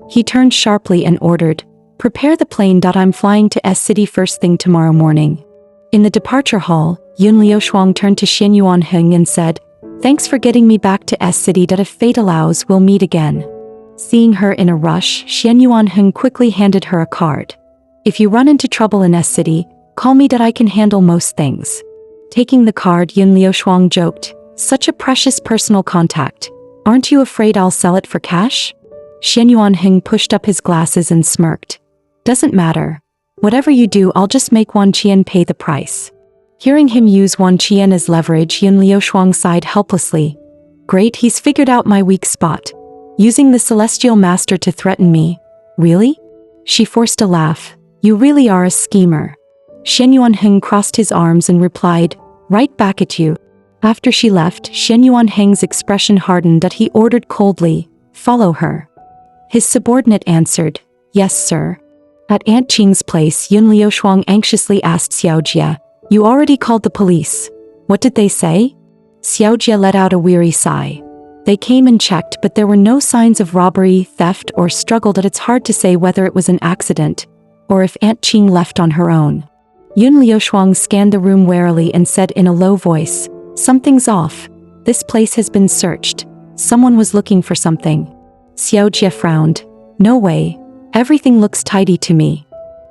He turned sharply and ordered, "Prepare the plane. I'm flying to S City first thing tomorrow morning." In the departure hall, Yun Liushuang turned to Xian Yuanheng and said, "Thanks for getting me back to S City. If fate allows, we'll meet again." Seeing her in a rush, Xian Yuanheng quickly handed her a card. "If you run into trouble in S City, call me. I can handle most things." Taking the card, Yun Liushuang joked, "Such a precious personal contact. Aren't you afraid I'll sell it for cash?" Xian Yuanheng pushed up his glasses and smirked. "Doesn't matter. Whatever you do, I'll just make Wan Qian pay the price." Hearing him use Wan Qian as leverage, Yun Liushuang sighed helplessly. "Great, he's figured out my weak spot. Using the Celestial Master to threaten me. Really?" She forced a laugh. "You really are a schemer." Xian Yuanheng crossed his arms and replied, "Right back at you." After she left, Xian Yuanheng's expression hardened that he ordered coldly, "Follow her." His subordinate answered, "Yes, sir." At Aunt Qing's place, Yun Liushuang anxiously asked Xiaojia, "You already called the police. What did they say?" Xiaojia let out a weary sigh. They came and checked, but there were no signs of robbery, theft, or struggle. That it's hard to say whether it was an accident, or if Aunt Qing left on her own. Yun Liushuang scanned the room warily and said in a low voice, "Something's off. This place has been searched. Someone was looking for something." Xiaojia frowned. "No way. Everything looks tidy to me."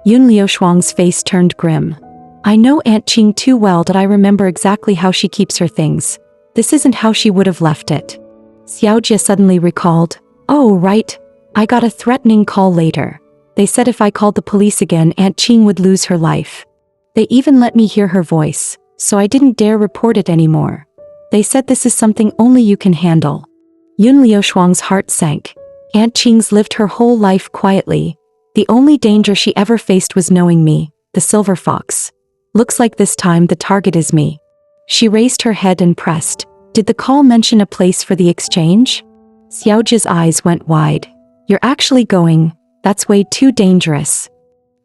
Yun Liushuang's face turned grim. "I know Aunt Qing too well that I remember exactly how she keeps her things. This isn't how she would have left it." Xiaojia suddenly recalled, "Oh right. I got a threatening call later. They said if I called the police again, Aunt Qing would lose her life. They even let me hear her voice, so I didn't dare report it anymore. They said this is something only you can handle." Yun Liushuang's heart sank. Aunt Qing's lived her whole life quietly. The only danger she ever faced was knowing me, the silver fox. Looks like this time the target is me. She raised her head and pressed, "Did the call mention a place for the exchange?" Xiaojia's eyes went wide. "You're actually going? That's way too dangerous."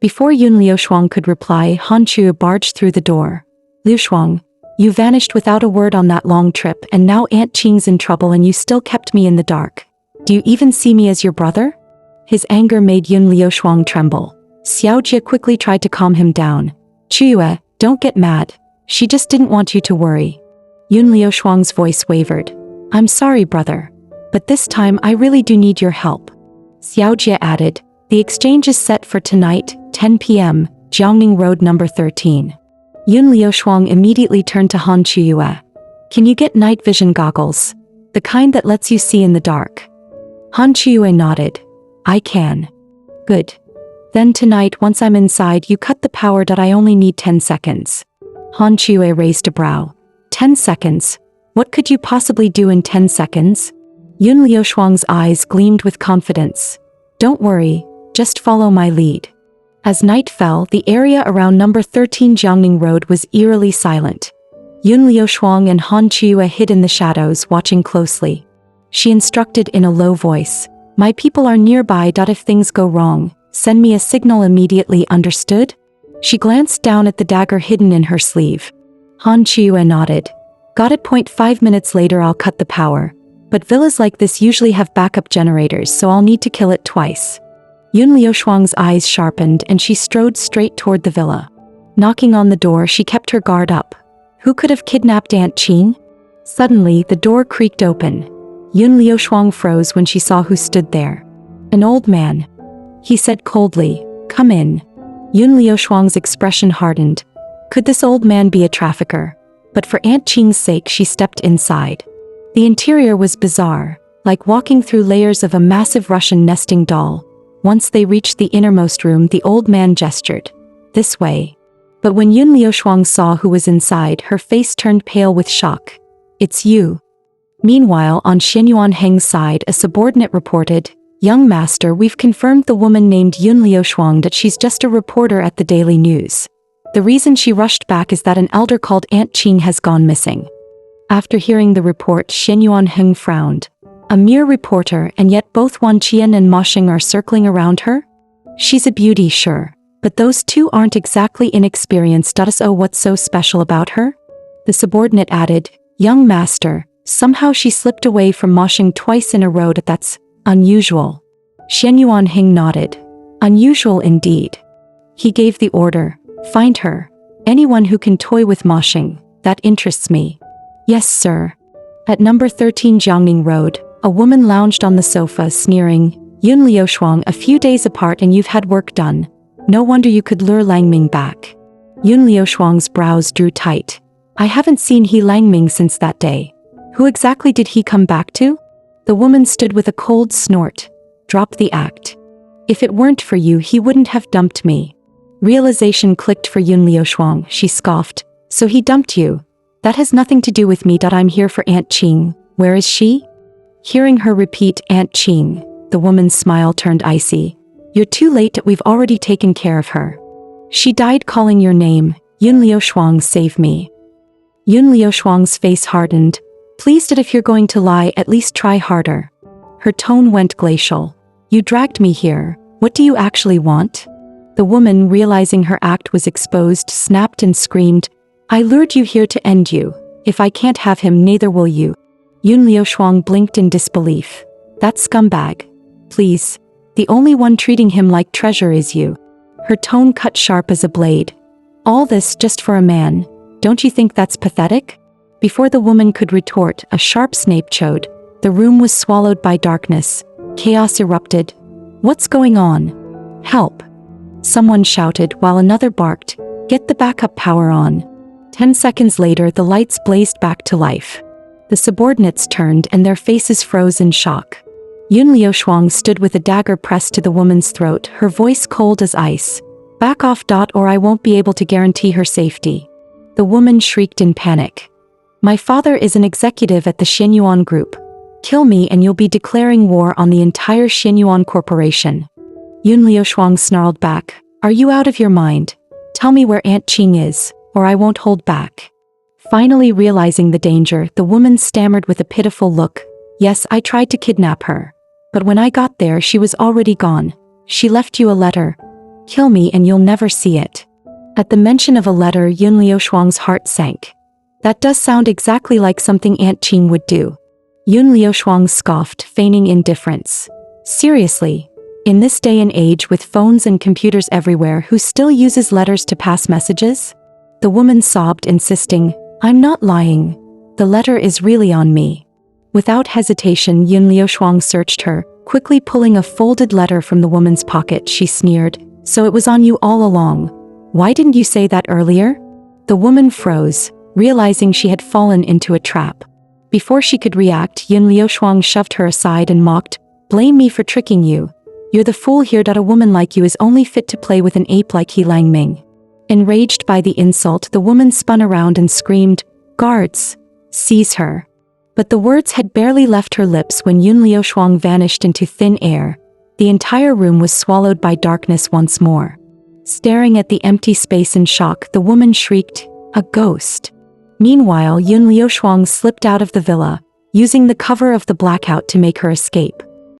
Before Yun Liushuang could reply, Han Chu barged through the door. "Liushuang, you vanished without a word on that long trip, and now Aunt Qing's in trouble and you still kept me in the dark. Do you even see me as your brother?" His anger made Yun Liushuang tremble. Xiaojia quickly tried to calm him down. "Chuyue, don't get mad. She just didn't want you to worry." Yun Liushuang's voice wavered. "I'm sorry, brother. But this time I really do need your help." Xiaojia added, "The exchange is set for tonight, 10 p.m., Jiangning Road number 13. Yun Liushuang immediately turned to Han Chuyue. "Can you get night vision goggles? The kind that lets you see in the dark?" Han Chuyue nodded. "I can." "Good. Then tonight once I'm inside you cut the power. I only need 10 seconds. Han Chuyue raised a brow. 10 seconds? What could you possibly do in 10 seconds? Yun Liushuang's eyes gleamed with confidence. "Don't worry, just follow my lead." As night fell, the area around number 13 Jiangning Road was eerily silent. Yun Liushuang and Han Chuyue hid in the shadows, watching closely. She instructed in a low voice, "My people are nearby. If things go wrong, send me a signal immediately, understood?" She glanced down at the dagger hidden in her sleeve. Han Chuyue nodded. "Got it. 5 minutes later I'll cut the power. But villas like this usually have backup generators, so I'll need to kill it twice." Yun Liushuang's eyes sharpened and she strode straight toward the villa. Knocking on the door, she kept her guard up. Who could have kidnapped Aunt Qing? Suddenly, the door creaked open. Yun Liushuang froze when she saw who stood there. An old man. He said coldly, "Come in." Yun Liushuang's expression hardened. Could this old man be a trafficker? But for Aunt Qing's sake, she stepped inside. The interior was bizarre, like walking through layers of a massive Russian nesting doll. Once they reached the innermost room, the old man gestured. "This way." But when Yun Liushuang saw who was inside, her face turned pale with shock. "It's you." Meanwhile, on Xian Yuanheng's side, a subordinate reported, "Young master, we've confirmed the woman named Yun Liushuang that she's just a reporter at the Daily News. The reason she rushed back is that an elder called Aunt Qing has gone missing." After hearing the report, Xian Yuanheng frowned. A mere reporter, and yet both Wan Qian and Ma Xing are circling around her? She's a beauty, sure, but those two aren't exactly inexperienced. So what's so special about her? The subordinate added, young master, somehow she slipped away from Ma Xing twice in a row. That's unusual. Xian Yuanhing nodded. Unusual indeed. He gave the order, find her. Anyone who can toy with Ma Xing, that interests me. Yes, sir. At number 13 Jiangning Road, a woman lounged on the sofa sneering, Yun Liushuang, a few days apart and you've had work done. No wonder you could lure Langming back. Yun Liushuang's brows drew tight. I haven't seen He Langming since that day. Who exactly did he come back to? The woman stood with a cold snort. Drop the act. If it weren't for you, he wouldn't have dumped me. Realization clicked for Yun Liushuang. She scoffed. So he dumped you? That has nothing to do with me. I'm here for Aunt Ching. Where is she? Hearing her repeat Aunt Ching, the woman's smile turned icy. You're too late. We've already taken care of her. She died calling your name. Yun Liushuang, save me. Yun Liushuang's face hardened. Please, if you're going to lie, at least try harder. Her tone went glacial. You dragged me here. What do you actually want? The woman, realizing her act was exposed, snapped and screamed, I lured you here to end you. If I can't have him, neither will you. Yun Liushuang blinked in disbelief. That scumbag. Please. The only one treating him like treasure is you. Her tone cut sharp as a blade. All this just for a man. Don't you think that's pathetic? Before the woman could retort, a sharp snap chode. The room was swallowed by darkness. Chaos erupted. What's going on? Help. Someone shouted while another barked. Get the backup power on. 10 seconds later, the lights blazed back to life. The subordinates turned and their faces froze in shock. Yun Liushuang stood with a dagger pressed to the woman's throat, her voice cold as ice. Back off. Or I won't be able to guarantee her safety. The woman shrieked in panic. My father is an executive at the Xianyuan Group. Kill me and you'll be declaring war on the entire Xianyuan Corporation. Yun Liushuang snarled back. Are you out of your mind? Tell me where Aunt Ching is, or I won't hold back. Finally realizing the danger, the woman stammered with a pitiful look. Yes, I tried to kidnap her. But when I got there, she was already gone. She left you a letter. Kill me and you'll never see it. At the mention of a letter, Yun Liushuang's heart sank. That does sound exactly like something Aunt Ching would do. Yun Liushuang scoffed, feigning indifference. Seriously? In this day and age with phones and computers everywhere, who still uses letters to pass messages? The woman sobbed, insisting, I'm not lying. The letter is really on me. Without hesitation, Yun Liushuang searched her, quickly pulling a folded letter from the woman's pocket. She sneered, so it was on you all along. Why didn't you say that earlier? The woman froze, realizing she had fallen into a trap. Before she could react, Yun Liushuang shoved her aside and mocked, blame me for tricking you. You're the fool here. A woman like you is only fit to play with an ape like He Langming. Enraged by the insult, the woman spun around and screamed, guards, seize her. But the words had barely left her lips when Yun Liushuang vanished into thin air. The entire room was swallowed by darkness once more. Staring at the empty space in shock, the woman shrieked, a ghost. Meanwhile, Yun Liushuang slipped out of the villa, using the cover of the blackout to make her escape.